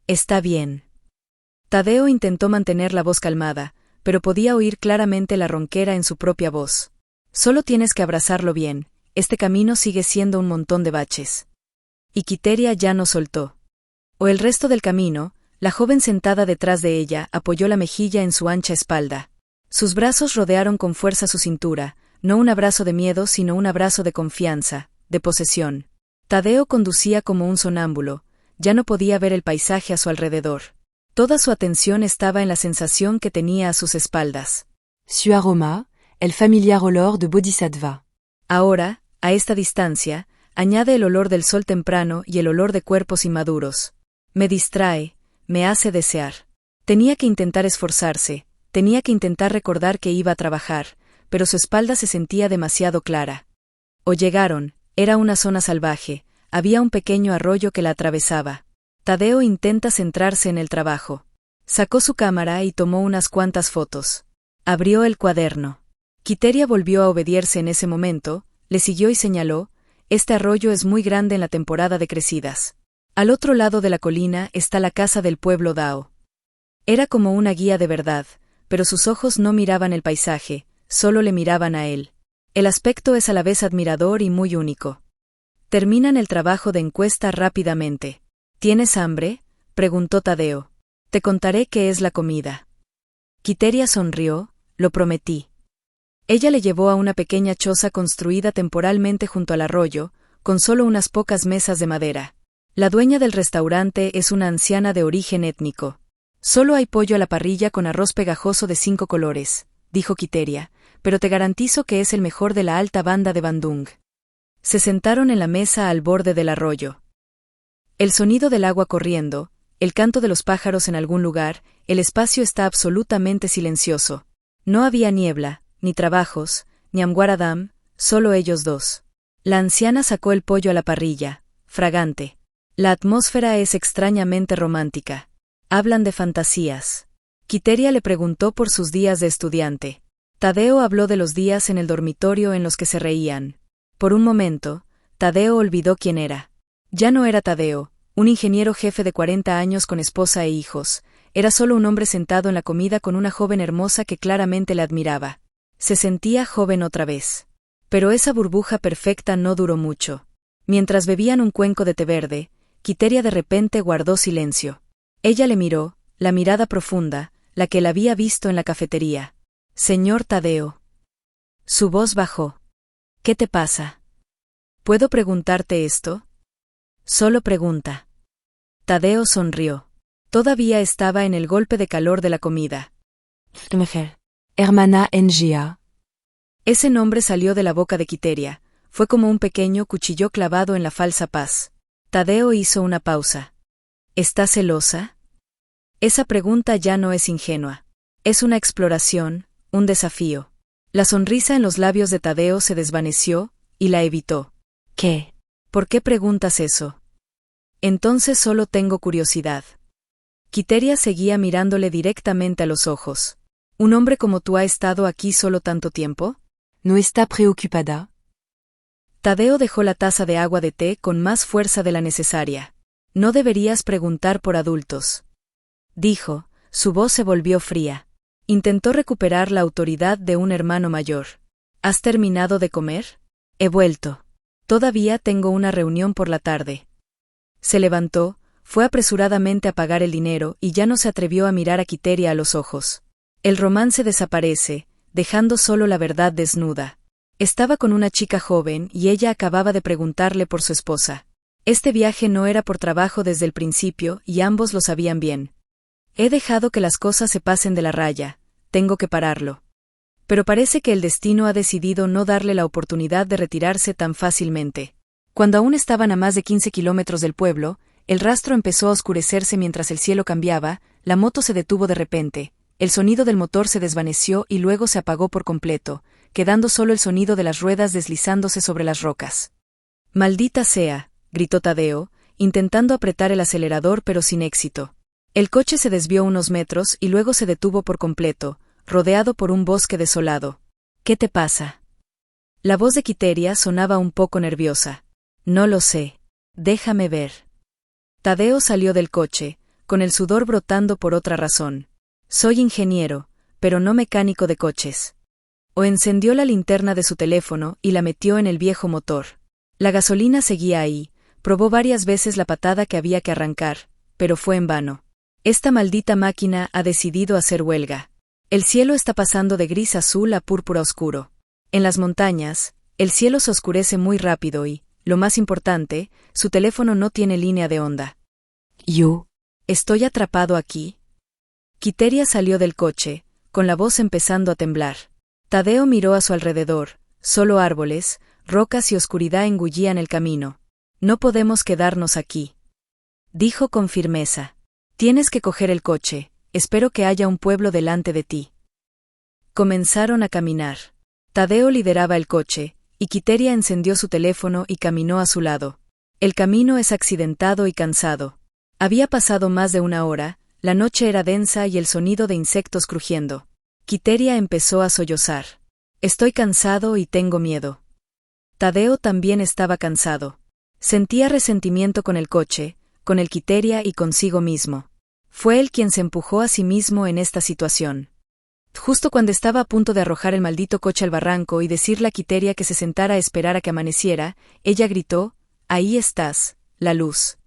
Está bien. Tadeo intentó mantener la voz calmada, pero podía oír claramente la ronquera en su propia voz. Solo tienes que abrazarlo bien, este camino sigue siendo un montón de baches. Y Quiteria ya no soltó. O el resto del camino, la joven sentada detrás de ella apoyó la mejilla en su ancha espalda. Sus brazos rodearon con fuerza su cintura, no un abrazo de miedo sino un abrazo de confianza, de posesión. Tadeo conducía como un sonámbulo, ya no podía ver el paisaje a su alrededor. Toda su atención estaba en la sensación que tenía a sus espaldas. Su aroma, el familiar olor de Bodhisattva. Ahora, a esta distancia, añade el olor del sol temprano y el olor de cuerpos inmaduros. Me distrae, me hace desear. Tenía que intentar esforzarse, tenía que intentar recordar que iba a trabajar, pero su espalda se sentía demasiado clara. O llegaron, era una zona salvaje, había un pequeño arroyo que la atravesaba. Tadeo intenta centrarse en el trabajo. Sacó su cámara y tomó unas cuantas fotos. Abrió el cuaderno. Quiteria volvió a obedecerse en ese momento, le siguió y señaló, este arroyo es muy grande en la temporada de crecidas. Al otro lado de la colina está la casa del pueblo Dao. Era como una guía de verdad, pero sus ojos no miraban el paisaje, solo le miraban a él. El aspecto es a la vez admirador y muy único. Terminan el trabajo de encuesta rápidamente. ¿Tienes hambre?, preguntó Tadeo. Te contaré qué es la comida. Quiteria sonrió, lo prometí. Ella le llevó a una pequeña choza construida temporalmente junto al arroyo, con solo unas pocas mesas de madera. La dueña del restaurante es una anciana de origen étnico. Solo hay pollo a la parrilla con arroz pegajoso de 5 colores, dijo Quiteria, pero te garantizo que es el mejor de la alta banda de Bandung. Se sentaron en la mesa al borde del arroyo. El sonido del agua corriendo, el canto de los pájaros en algún lugar, el espacio está absolutamente silencioso. No había niebla, ni trabajos, ni Amguaradam, solo ellos dos. La anciana sacó el pollo a la parrilla, fragante. La atmósfera es extrañamente romántica. Hablan de fantasías. Quiteria le preguntó por sus días de estudiante. Tadeo habló de los días en el dormitorio en los que se reían. Por un momento, Tadeo olvidó quién era. Ya no era Tadeo, un ingeniero jefe de 40 años con esposa e hijos, era solo un hombre sentado en la comida con una joven hermosa que claramente le admiraba. Se sentía joven otra vez. Pero esa burbuja perfecta no duró mucho. Mientras bebían un cuenco de té verde, Quiteria de repente guardó silencio. Ella le miró, la mirada profunda, la que él había visto en la cafetería. Señor Tadeo. Su voz bajó. ¿Qué te pasa? ¿Puedo preguntarte esto? Solo pregunta. Tadeo sonrió. Todavía estaba en el golpe de calor de la comida. Hermana Nga. Ese nombre salió de la boca de Quiteria, fue como un pequeño cuchillo clavado en la falsa paz. Tadeo hizo una pausa. ¿Estás celosa? Esa pregunta ya no es ingenua. Es una exploración, un desafío. La sonrisa en los labios de Tadeo se desvaneció, y la evitó. ¿Qué? ¿Por qué preguntas eso? Entonces solo tengo curiosidad. Quiteria seguía mirándole directamente a los ojos. ¿Un hombre como tú ha estado aquí solo tanto tiempo? ¿No está preocupada? Tadeo dejó la taza de agua de té con más fuerza de la necesaria. No deberías preguntar por adultos. Dijo, su voz se volvió fría. Intentó recuperar la autoridad de un hermano mayor. ¿Has terminado de comer? He vuelto. Todavía tengo una reunión por la tarde. Se levantó, fue apresuradamente a pagar el dinero y ya no se atrevió a mirar a Quiteria a los ojos. El romance desaparece, dejando solo la verdad desnuda. Estaba con una chica joven y ella acababa de preguntarle por su esposa. Este viaje no era por trabajo desde el principio y ambos lo sabían bien. He dejado que las cosas se pasen de la raya, tengo que pararlo. Pero parece que el destino ha decidido no darle la oportunidad de retirarse tan fácilmente. Cuando aún estaban a más de 15 kilómetros del pueblo, el rastro empezó a oscurecerse mientras el cielo cambiaba, la moto se detuvo de repente, el sonido del motor se desvaneció y luego se apagó por completo, quedando solo el sonido de las ruedas deslizándose sobre las rocas. «Maldita sea», gritó Tadeo, intentando apretar el acelerador pero sin éxito. El coche se desvió unos metros y luego se detuvo por completo, rodeado por un bosque desolado. «¿Qué te pasa?» La voz de Quiteria sonaba un poco nerviosa. «No lo sé. Déjame ver». Tadeo salió del coche, con el sudor brotando por otra razón. «Soy ingeniero, pero no mecánico de coches». O encendió la linterna de su teléfono y la metió en el viejo motor. La gasolina seguía ahí, probó varias veces la patada que había que arrancar, pero fue en vano. Esta maldita máquina ha decidido hacer huelga. El cielo está pasando de gris azul a púrpura oscuro. En las montañas, el cielo se oscurece muy rápido y, lo más importante, su teléfono no tiene línea de onda. Yo. ¿Estoy atrapado aquí? Quiteria salió del coche, con la voz empezando a temblar. Tadeo miró a su alrededor, solo árboles, rocas y oscuridad engullían el camino. «No podemos quedarnos aquí», dijo con firmeza. «Tienes que coger el coche, espero que haya un pueblo delante de ti». Comenzaron a caminar. Tadeo lideraba el coche, y Quiteria encendió su teléfono y caminó a su lado. El camino es accidentado y cansado. Había pasado más de una hora, la noche era densa y el sonido de insectos crujiendo. Quiteria empezó a sollozar. «Estoy cansado y tengo miedo». Tadeo también estaba cansado. Sentía resentimiento con el coche, con el Quiteria y consigo mismo. Fue él quien se empujó a sí mismo en esta situación. Justo cuando estaba a punto de arrojar el maldito coche al barranco y decirle a Quiteria que se sentara a esperar a que amaneciera, ella gritó: «Ahí estás, la luz».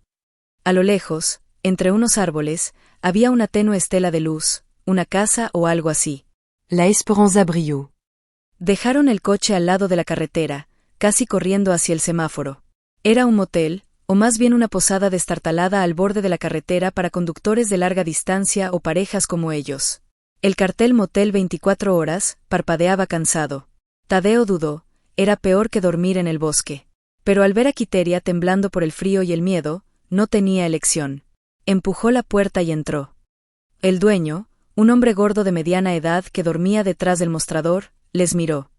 A lo lejos, entre unos árboles, había una tenue estela de luz, una casa o algo así. La Esperanza brilló. Dejaron el coche al lado de la carretera, casi corriendo hacia el semáforo. Era un motel, o más bien una posada destartalada al borde de la carretera para conductores de larga distancia o parejas como ellos. El cartel Motel 24 horas parpadeaba cansado. Tadeo dudó, era peor que dormir en el bosque. Pero al ver a Quiteria temblando por el frío y el miedo, no tenía elección. Empujó la puerta y entró. El dueño, un hombre gordo de mediana edad que dormía detrás del mostrador, les miró.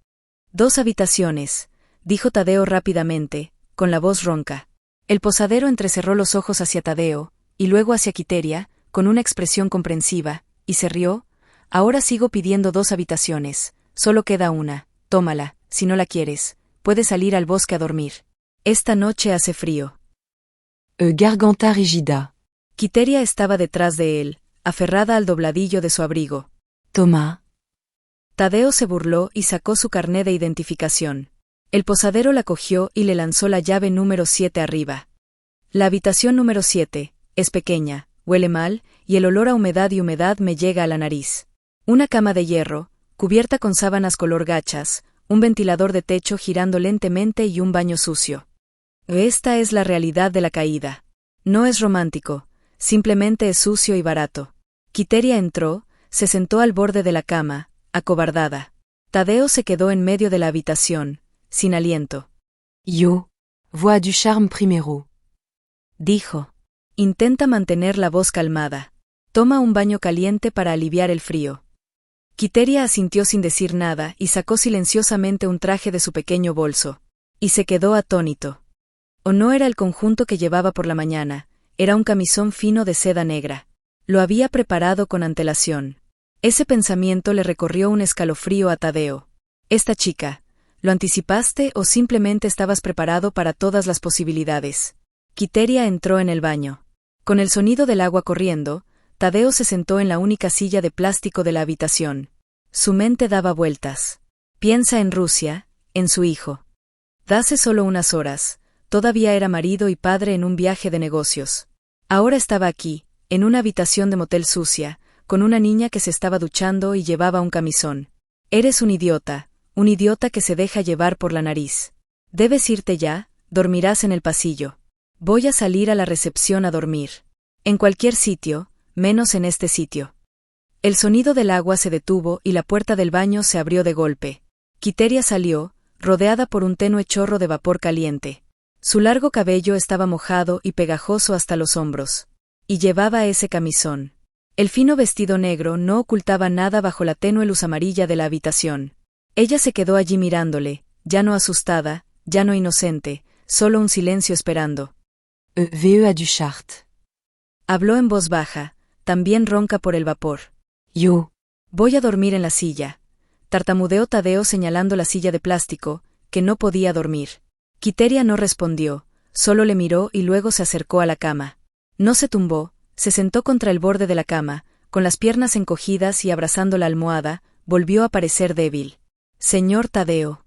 «2 habitaciones», dijo Tadeo rápidamente, con la voz ronca. El posadero entrecerró los ojos hacia Tadeo, y luego hacia Quiteria, con una expresión comprensiva, y se rió. «Ahora sigo pidiendo 2 habitaciones, solo queda una, tómala, si no la quieres, puedes salir al bosque a dormir. Esta noche hace frío». Garganta rígida. Quiteria estaba detrás de él, aferrada al dobladillo de su abrigo. «Toma». Tadeo se burló y sacó su carné de identificación. El posadero la cogió y le lanzó la llave número 7 arriba. «La habitación número 7, es pequeña, huele mal, y el olor a humedad me llega a la nariz. Una cama de hierro, cubierta con sábanas color gachas, un ventilador de techo girando lentamente y un baño sucio. Esta es la realidad de la caída. No es romántico, simplemente es sucio y barato». Quiteria entró, se sentó al borde de la cama, acobardada. Tadeo se quedó en medio de la habitación, sin aliento. «Yo. Voix du charme primero», dijo. «Intenta mantener la voz calmada. Toma un baño caliente para aliviar el frío». Quiteria asintió sin decir nada y sacó silenciosamente un traje de su pequeño bolso. Y se quedó atónito. O no era el conjunto que llevaba por la mañana, era un camisón fino de seda negra. Lo había preparado con antelación. Ese pensamiento le recorrió un escalofrío a Tadeo. Esta chica, ¿Lo anticipaste o simplemente estabas preparado para todas las posibilidades? Quiteria entró en el baño. Con el sonido del agua corriendo, Tadeo se sentó en la única silla de plástico de la habitación. Su mente daba vueltas. Piensa en Rusia, en su hijo. Hace solo unas horas, todavía era marido y padre en un viaje de negocios. Ahora estaba aquí, en una habitación de motel sucia, con una niña que se estaba duchando y llevaba un camisón. Eres un idiota que se deja llevar por la nariz. Debes irte ya, dormirás en el pasillo. Voy a salir a la recepción a dormir. En cualquier sitio, menos en este sitio. El sonido del agua se detuvo y la puerta del baño se abrió de golpe. Quiteria salió, rodeada por un tenue chorro de vapor caliente. Su largo cabello estaba mojado y pegajoso hasta los hombros. Y llevaba ese camisón. El fino vestido negro no ocultaba nada bajo la tenue luz amarilla de la habitación. Ella se quedó allí mirándole, ya no asustada, ya no inocente, solo un silencio esperando. VE à Duchart. Habló en voz baja, también ronca por el vapor. Yo. Voy a dormir en la silla. Tartamudeó Tadeo señalando la silla de plástico, que no podía dormir. Quiteria no respondió, solo le miró y luego se acercó a la cama. No se tumbó, se sentó contra el borde de la cama, con las piernas encogidas y abrazando la almohada, volvió a parecer débil. Señor Tadeo.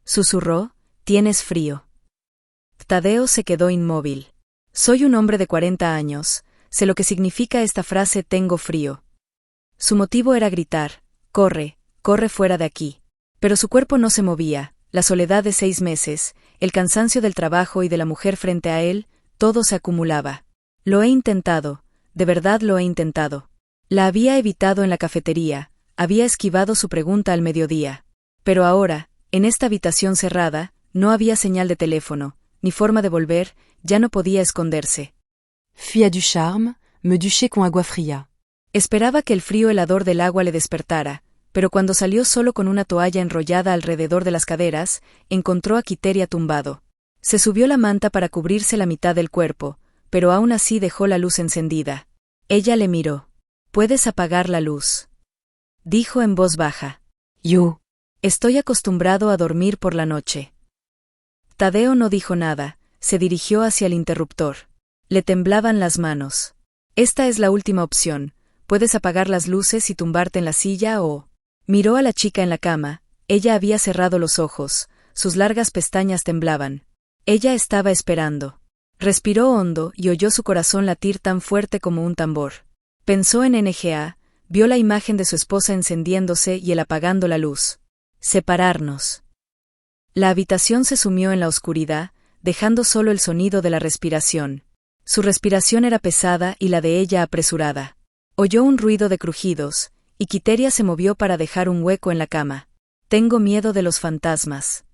Susurró, tienes frío. Tadeo se quedó inmóvil. Soy un hombre de 40 años, sé lo que significa esta frase tengo frío. Su motivo era gritar, corre, corre fuera de aquí. Pero su cuerpo no se movía, la soledad de 6 meses, el cansancio del trabajo y de la mujer frente a él, todo se acumulaba. Lo he intentado, de verdad lo he intentado. La había evitado en la cafetería, había esquivado su pregunta al mediodía. Pero ahora, en esta habitación cerrada, no había señal de teléfono, ni forma de volver, ya no podía esconderse. Fui à Ducharme, me duché con agua fría. Esperaba que el frío helador del agua le despertara, pero cuando salió solo con una toalla enrollada alrededor de las caderas, encontró a Quiteria tumbado. Se subió la manta para cubrirse la mitad del cuerpo, pero aún así dejó la luz encendida. Ella le miró. «¿Puedes apagar la luz?», dijo en voz baja. Yo. Estoy acostumbrado a dormir por la noche. Tadeo no dijo nada, se dirigió hacia el interruptor. Le temblaban las manos. Esta es la última opción, puedes apagar las luces y tumbarte en la silla o... Miró a la chica en la cama, ella había cerrado los ojos, sus largas pestañas temblaban. Ella estaba esperando. Respiró hondo y oyó su corazón latir tan fuerte como un tambor. Pensó en NGA, vio la imagen de su esposa encendiéndose y él apagando la luz. Separarnos. La habitación se sumió en la oscuridad, dejando solo el sonido de la respiración. Su respiración era pesada y la de ella apresurada. Oyó un ruido de crujidos, y Quiteria se movió para dejar un hueco en la cama. Tengo miedo de los fantasmas.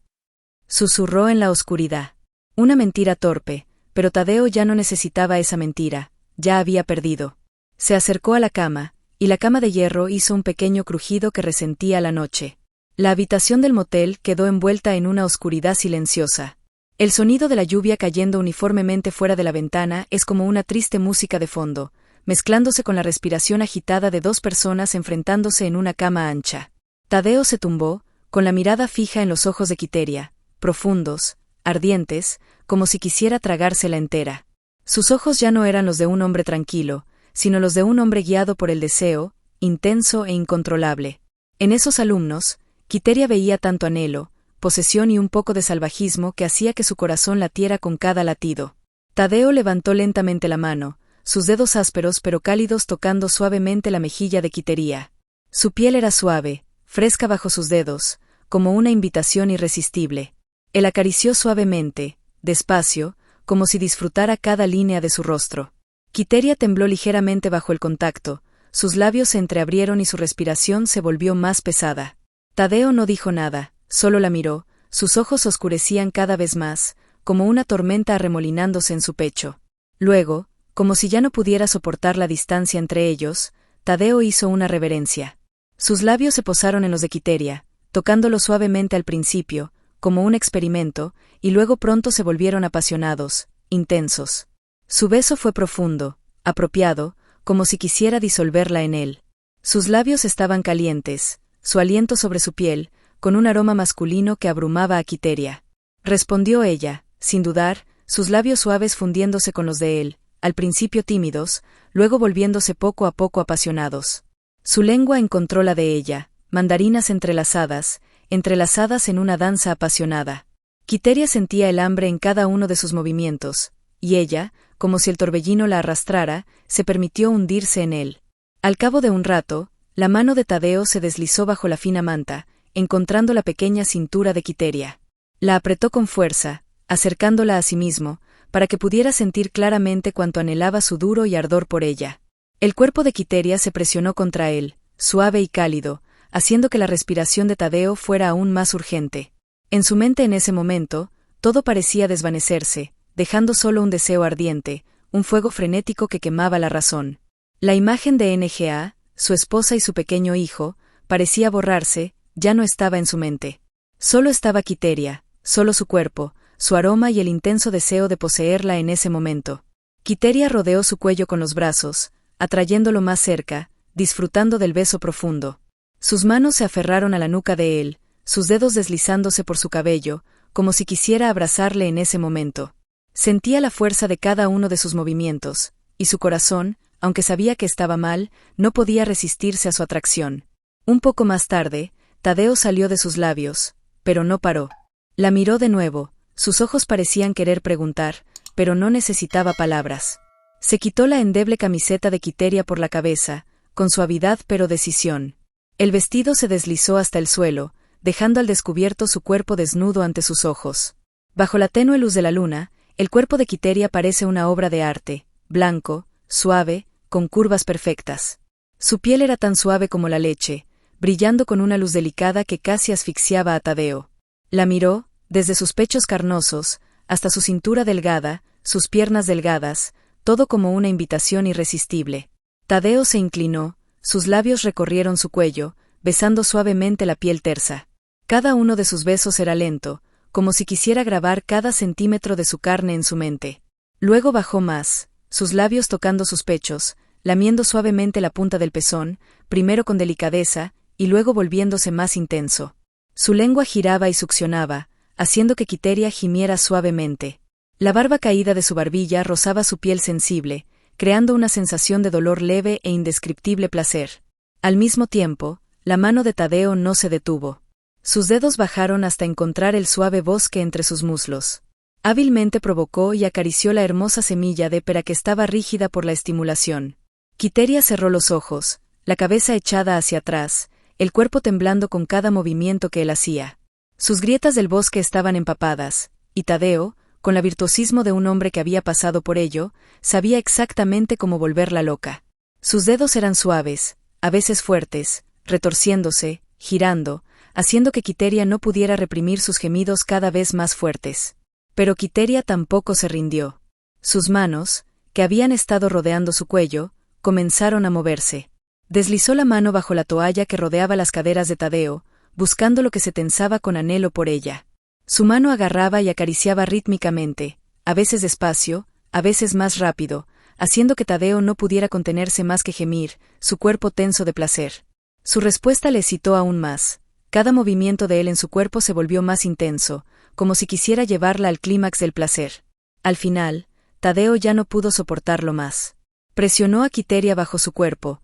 Susurró en la oscuridad. Una mentira torpe, pero Tadeo ya no necesitaba esa mentira, ya había perdido. Se acercó a la cama, y la cama de hierro hizo un pequeño crujido que resentía la noche. La habitación del motel quedó envuelta en una oscuridad silenciosa. El sonido de la lluvia cayendo uniformemente fuera de la ventana es como una triste música de fondo, mezclándose con la respiración agitada de 2 personas enfrentándose en una cama ancha. Tadeo se tumbó, con la mirada fija en los ojos de Quiteria, profundos, ardientes, como si quisiera tragársela entera. Sus ojos ya no eran los de un hombre tranquilo, sino los de un hombre guiado por el deseo, intenso e incontrolable. En esos alumnos, Quiteria veía tanto anhelo, posesión y un poco de salvajismo que hacía que su corazón latiera con cada latido. Tadeo levantó lentamente la mano, sus dedos ásperos pero cálidos tocando suavemente la mejilla de Quiteria. Su piel era suave, fresca bajo sus dedos, como una invitación irresistible. Él acarició suavemente, despacio, como si disfrutara cada línea de su rostro. Quiteria tembló ligeramente bajo el contacto, sus labios se entreabrieron y su respiración se volvió más pesada. Tadeo no dijo nada, solo la miró, sus ojos oscurecían cada vez más, como una tormenta arremolinándose en su pecho. Luego, como si ya no pudiera soportar la distancia entre ellos, Tadeo hizo una reverencia. Sus labios se posaron en los de Quiteria, tocándolo suavemente al principio, como un experimento, y luego pronto se volvieron apasionados, intensos. Su beso fue profundo, apropiado, como si quisiera disolverla en él. Sus labios estaban calientes, su aliento sobre su piel, con un aroma masculino que abrumaba a Quiteria. Respondió ella, sin dudar, sus labios suaves fundiéndose con los de él, al principio tímidos, luego volviéndose poco a poco apasionados. Su lengua encontró la de ella, mandarinas entrelazadas en una danza apasionada. Quiteria sentía el hambre en cada uno de sus movimientos, y ella, como si el torbellino la arrastrara, se permitió hundirse en él. Al cabo de un rato, la mano de Tadeo se deslizó bajo la fina manta, encontrando la pequeña cintura de Quiteria. La apretó con fuerza, acercándola a sí mismo, para que pudiera sentir claramente cuánto anhelaba su duro y ardor por ella. El cuerpo de Quiteria se presionó contra él, suave y cálido, haciendo que la respiración de Tadeo fuera aún más urgente. En su mente en ese momento, todo parecía desvanecerse, dejando solo un deseo ardiente, un fuego frenético que quemaba la razón. La imagen de Nga, su esposa y su pequeño hijo, parecía borrarse, ya no estaba en su mente. Solo estaba Quiteria, solo su cuerpo, su aroma y el intenso deseo de poseerla en ese momento. Quiteria rodeó su cuello con los brazos, atrayéndolo más cerca, disfrutando del beso profundo. Sus manos se aferraron a la nuca de él, sus dedos deslizándose por su cabello, como si quisiera abrazarle en ese momento. Sentía la fuerza de cada uno de sus movimientos, y su corazón, aunque sabía que estaba mal, no podía resistirse a su atracción. Un poco más tarde, Tadeo salió de sus labios, pero no paró. La miró de nuevo, sus ojos parecían querer preguntar, pero no necesitaba palabras. Se quitó la endeble camiseta de Quiteria por la cabeza, con suavidad pero decisión. El vestido se deslizó hasta el suelo, dejando al descubierto su cuerpo desnudo ante sus ojos. Bajo la tenue luz de la luna, el cuerpo de Quiteria parece una obra de arte, blanco, suave, con curvas perfectas. Su piel era tan suave como la leche, brillando con una luz delicada que casi asfixiaba a Tadeo. La miró, desde sus pechos carnosos, hasta su cintura delgada, sus piernas delgadas, todo como una invitación irresistible. Tadeo se inclinó, sus labios recorrieron su cuello, besando suavemente la piel tersa. Cada uno de sus besos era lento, como si quisiera grabar cada centímetro de su carne en su mente. Luego bajó más, sus labios tocando sus pechos, lamiendo suavemente la punta del pezón, primero con delicadeza, y luego volviéndose más intenso. Su lengua giraba y succionaba, haciendo que Quiteria gimiera suavemente. La barba caída de su barbilla rozaba su piel sensible, creando una sensación de dolor leve e indescriptible placer. Al mismo tiempo, la mano de Tadeo no se detuvo. Sus dedos bajaron hasta encontrar el suave bosque entre sus muslos. Hábilmente provocó y acarició la hermosa semilla de pera que estaba rígida por la estimulación. Quiteria cerró los ojos, la cabeza echada hacia atrás, el cuerpo temblando con cada movimiento que él hacía. Sus grietas del bosque estaban empapadas, y Tadeo, con el virtuosismo de un hombre que había pasado por ello, sabía exactamente cómo volverla loca. Sus dedos eran suaves, a veces fuertes, retorciéndose, girando, haciendo que Quiteria no pudiera reprimir sus gemidos cada vez más fuertes. Pero Quiteria tampoco se rindió. Sus manos, que habían estado rodeando su cuello, comenzaron a moverse. Deslizó la mano bajo la toalla que rodeaba las caderas de Tadeo, buscando lo que se tensaba con anhelo por ella. Su mano agarraba y acariciaba rítmicamente, a veces despacio, a veces más rápido, haciendo que Tadeo no pudiera contenerse más que gemir, su cuerpo tenso de placer. Su respuesta le excitó aún más. Cada movimiento de él en su cuerpo se volvió más intenso, como si quisiera llevarla al clímax del placer. Al final, Tadeo ya no pudo soportarlo más. Presionó a Quiteria bajo su cuerpo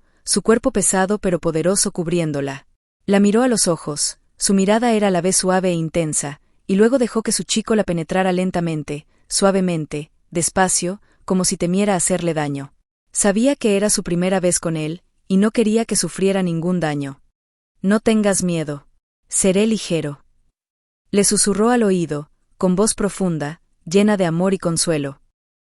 pesado pero poderoso cubriéndola. La miró a los ojos, su mirada era a la vez suave e intensa, y luego dejó que su chico la penetrara lentamente, suavemente, despacio, como si temiera hacerle daño. Sabía que era su primera vez con él, y no quería que sufriera ningún daño. No tengas miedo. Seré ligero. Le susurró al oído, con voz profunda, llena de amor y consuelo.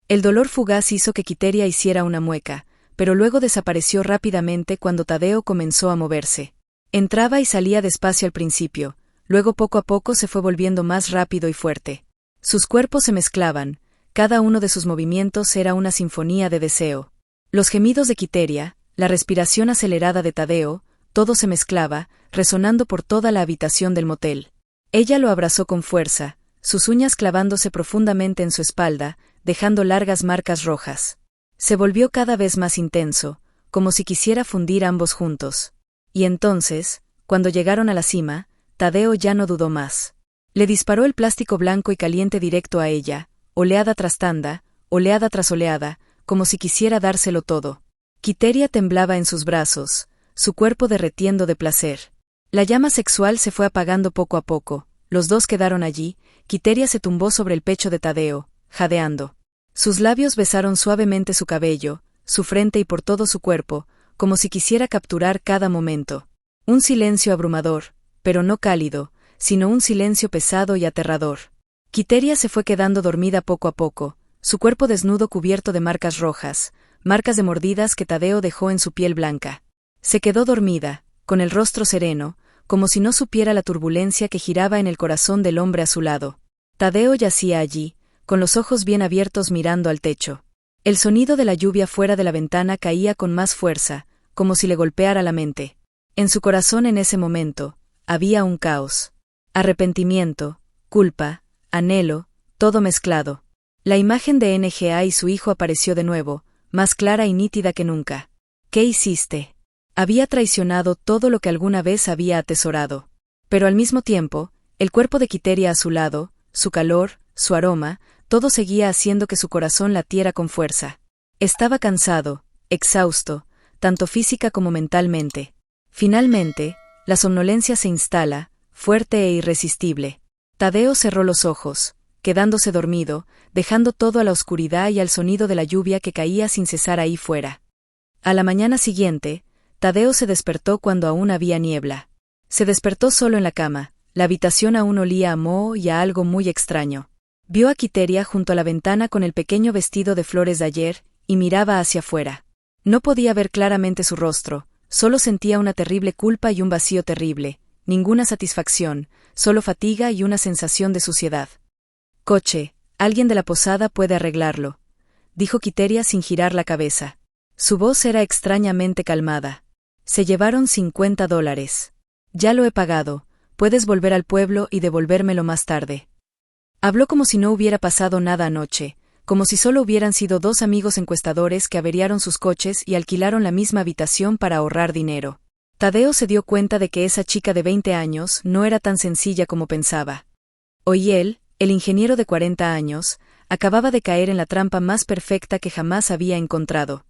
El dolor fugaz hizo que Quiteria hiciera una mueca, pero luego desapareció rápidamente cuando Tadeo comenzó a moverse. Entraba y salía despacio al principio, luego poco a poco se fue volviendo más rápido y fuerte. Sus cuerpos se mezclaban, cada uno de sus movimientos era una sinfonía de deseo. Los gemidos de Quiteria, la respiración acelerada de Tadeo, todo se mezclaba, resonando por toda la habitación del motel. Ella lo abrazó con fuerza, sus uñas clavándose profundamente en su espalda, dejando largas marcas rojas. Se volvió cada vez más intenso, como si quisiera fundir ambos juntos. Y entonces, cuando llegaron a la cima, Tadeo ya no dudó más. Le disparó el plástico blanco y caliente directo a ella, oleada tras tanda, oleada tras oleada, como si quisiera dárselo todo. Quiteria temblaba en sus brazos, su cuerpo derretiendo de placer. La llama sexual se fue apagando poco a poco, los dos quedaron allí, Quiteria se tumbó sobre el pecho de Tadeo, jadeando. Sus labios besaron suavemente su cabello, su frente y por todo su cuerpo, como si quisiera capturar cada momento. Un silencio abrumador, pero no cálido, sino un silencio pesado y aterrador. Quiteria se fue quedando dormida poco a poco, su cuerpo desnudo cubierto de marcas rojas, marcas de mordidas que Tadeo dejó en su piel blanca. Se quedó dormida, con el rostro sereno, como si no supiera la turbulencia que giraba en el corazón del hombre a su lado. Tadeo yacía allí, con los ojos bien abiertos mirando al techo. El sonido de la lluvia fuera de la ventana caía con más fuerza, como si le golpeara la mente. En su corazón en ese momento, había un caos. Arrepentimiento, culpa, anhelo, todo mezclado. La imagen de NGA y su hijo apareció de nuevo, más clara y nítida que nunca. ¿Qué hiciste? Había traicionado todo lo que alguna vez había atesorado. Pero al mismo tiempo, el cuerpo de Quiteria a su lado, su calor, su aroma, todo seguía haciendo que su corazón latiera con fuerza. Estaba cansado, exhausto, tanto física como mentalmente. Finalmente, la somnolencia se instala, fuerte e irresistible. Tadeo cerró los ojos, quedándose dormido, dejando todo a la oscuridad y al sonido de la lluvia que caía sin cesar ahí fuera. A la mañana siguiente, Tadeo se despertó cuando aún había niebla. Se despertó solo en la cama, la habitación aún olía a moho y a algo muy extraño. Vio a Quiteria junto a la ventana con el pequeño vestido de flores de ayer, y miraba hacia afuera. No podía ver claramente su rostro, solo sentía una terrible culpa y un vacío terrible, ninguna satisfacción, solo fatiga y una sensación de suciedad. «Coche, alguien de la posada puede arreglarlo», dijo Quiteria sin girar la cabeza. Su voz era extrañamente calmada. «Se llevaron $50. Ya lo he pagado, puedes volver al pueblo y devolvérmelo más tarde». Habló como si no hubiera pasado nada anoche, como si solo hubieran sido dos amigos encuestadores que averiaron sus coches y alquilaron la misma habitación para ahorrar dinero. Tadeo se dio cuenta de que esa chica de 20 años no era tan sencilla como pensaba. Hoy él, el ingeniero de 40 años, acababa de caer en la trampa más perfecta que jamás había encontrado.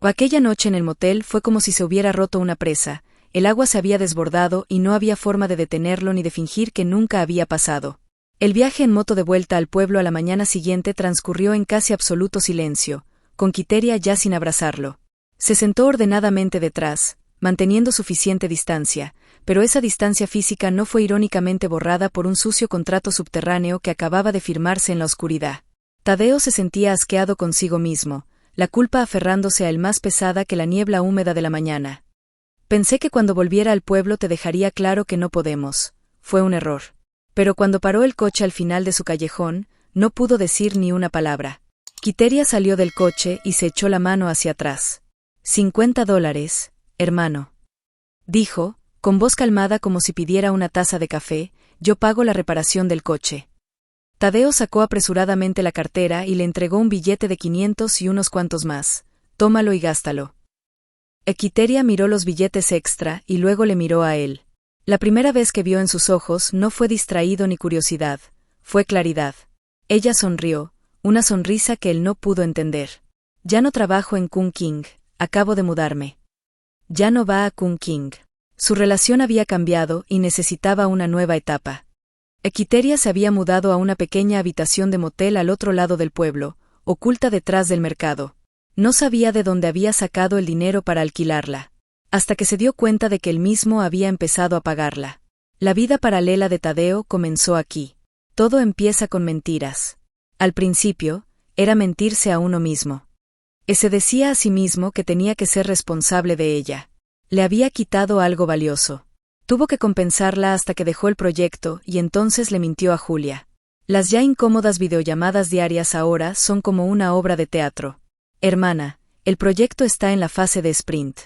Aquella noche en el motel fue como si se hubiera roto una presa, el agua se había desbordado y no había forma de detenerlo ni de fingir que nunca había pasado. El viaje en moto de vuelta al pueblo a la mañana siguiente transcurrió en casi absoluto silencio, con Quiteria ya sin abrazarlo. Se sentó ordenadamente detrás, manteniendo suficiente distancia, pero esa distancia física no fue irónicamente borrada por un sucio contrato subterráneo que acababa de firmarse en la oscuridad. Tadeo se sentía asqueado consigo mismo, la culpa aferrándose a él más pesada que la niebla húmeda de la mañana. «Pensé que cuando volviera al pueblo te dejaría claro que no podemos. Fue un error». Pero cuando paró el coche al final de su callejón, no pudo decir ni una palabra. Quiteria salió del coche y se echó la mano hacia atrás. $50, hermano. Dijo, con voz calmada como si pidiera una taza de café, yo pago la reparación del coche. Tadeo sacó apresuradamente la cartera y le entregó un billete de 500 y unos cuantos más. Tómalo y gástalo. Quiteria miró los billetes extra y luego le miró a él. La primera vez que vio en sus ojos no fue distraído ni curiosidad, fue claridad. Ella sonrió, una sonrisa que él no pudo entender. Ya no trabajo en Kun King, acabo de mudarme. Ya no va a Kun King. Su relación había cambiado y necesitaba una nueva etapa. Quiteria se había mudado a una pequeña habitación de motel al otro lado del pueblo, oculta detrás del mercado. No sabía de dónde había sacado el dinero para alquilarla, hasta que se dio cuenta de que él mismo había empezado a pagarla. La vida paralela de Tadeo comenzó aquí. Todo empieza con mentiras. Al principio, era mentirse a uno mismo. Se decía a sí mismo que tenía que ser responsable de ella. Le había quitado algo valioso. Tuvo que compensarla hasta que dejó el proyecto y entonces le mintió a Julia. Las ya incómodas videollamadas diarias ahora son como una obra de teatro. Hermana, el proyecto está en la fase de sprint.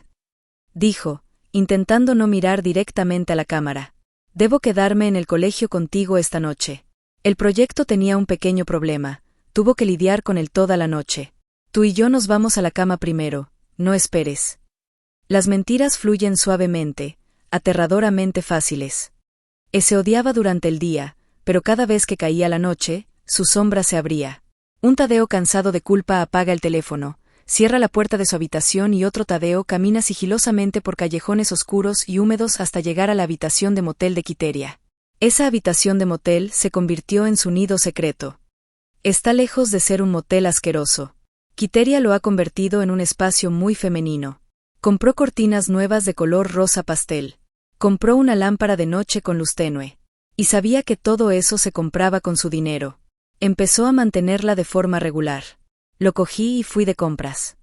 Dijo, intentando no mirar directamente a la cámara. Debo quedarme en el colegio contigo esta noche. El proyecto tenía un pequeño problema, tuvo que lidiar con él toda la noche. Tú y yo nos vamos a la cama primero, no esperes. Las mentiras fluyen suavemente, aterradoramente fáciles. Se odiaba durante el día, pero cada vez que caía la noche, su sombra se abría. Un Tadeo cansado de culpa apaga el teléfono, cierra la puerta de su habitación y otro Tadeo camina sigilosamente por callejones oscuros y húmedos hasta llegar a la habitación de motel de Quiteria. Esa habitación de motel se convirtió en su nido secreto. Está lejos de ser un motel asqueroso. Quiteria lo ha convertido en un espacio muy femenino. Compró cortinas nuevas de color rosa pastel. Compró una lámpara de noche con luz tenue. Y sabía que todo eso se compraba con su dinero. Empezó a mantenerla de forma regular. Lo cogí y fui de compras.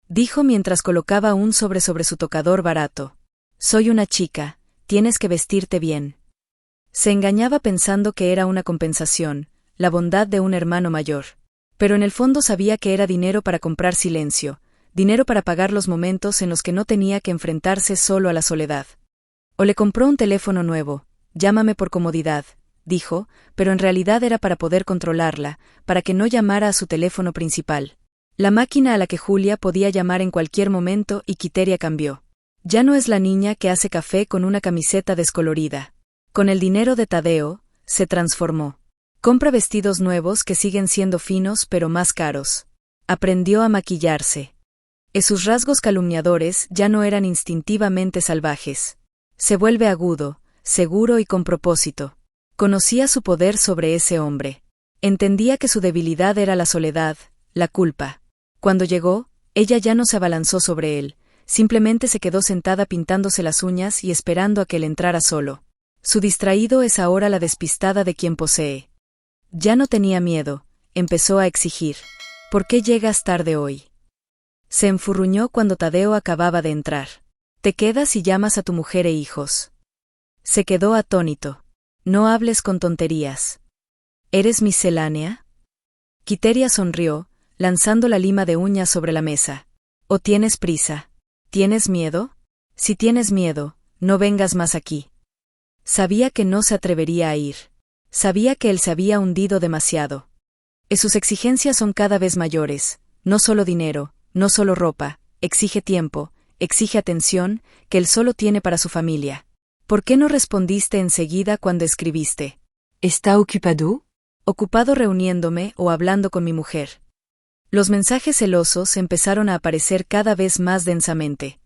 Dijo mientras colocaba un sobre su tocador barato. Soy una chica, tienes que vestirte bien. Se engañaba pensando que era una compensación, la bondad de un hermano mayor. Pero en el fondo sabía que era dinero para comprar silencio, dinero para pagar los momentos en los que no tenía que enfrentarse solo a la soledad. O le compró un teléfono nuevo, llámame por comodidad, dijo, pero en realidad era para poder controlarla, para que no llamara a su teléfono principal. La máquina a la que Julia podía llamar en cualquier momento y Quiteria cambió. Ya no es la niña que hace café con una camiseta descolorida. Con el dinero de Tadeo, se transformó. Compra vestidos nuevos que siguen siendo finos pero más caros. Aprendió a maquillarse. Sus rasgos calumniadores ya no eran instintivamente salvajes. Se vuelve agudo, seguro y con propósito. Conocía su poder sobre ese hombre. Entendía que su debilidad era la soledad, la culpa. Cuando llegó, ella ya no se abalanzó sobre él, simplemente se quedó sentada pintándose las uñas y esperando a que él entrara solo. Su distraído es ahora la despistada de quien posee. Ya no tenía miedo, empezó a exigir. ¿Por qué llegas tarde hoy? Se enfurruñó cuando Tadeo acababa de entrar. Te quedas y llamas a tu mujer e hijos. Se quedó atónito. No hables con tonterías. ¿Eres miscelánea? Quiteria sonrió, lanzando la lima de uñas sobre la mesa. ¿O tienes prisa? ¿Tienes miedo? Si tienes miedo, no vengas más aquí. Sabía que no se atrevería a ir. Sabía que él se había hundido demasiado. Sus exigencias son cada vez mayores, no solo dinero, no solo ropa, exige tiempo, exige atención, que él solo tiene para su familia. ¿Por qué no respondiste enseguida cuando escribiste? ¿Está ocupado? Ocupado reuniéndome o hablando con mi mujer. Los mensajes celosos empezaron a aparecer cada vez más densamente.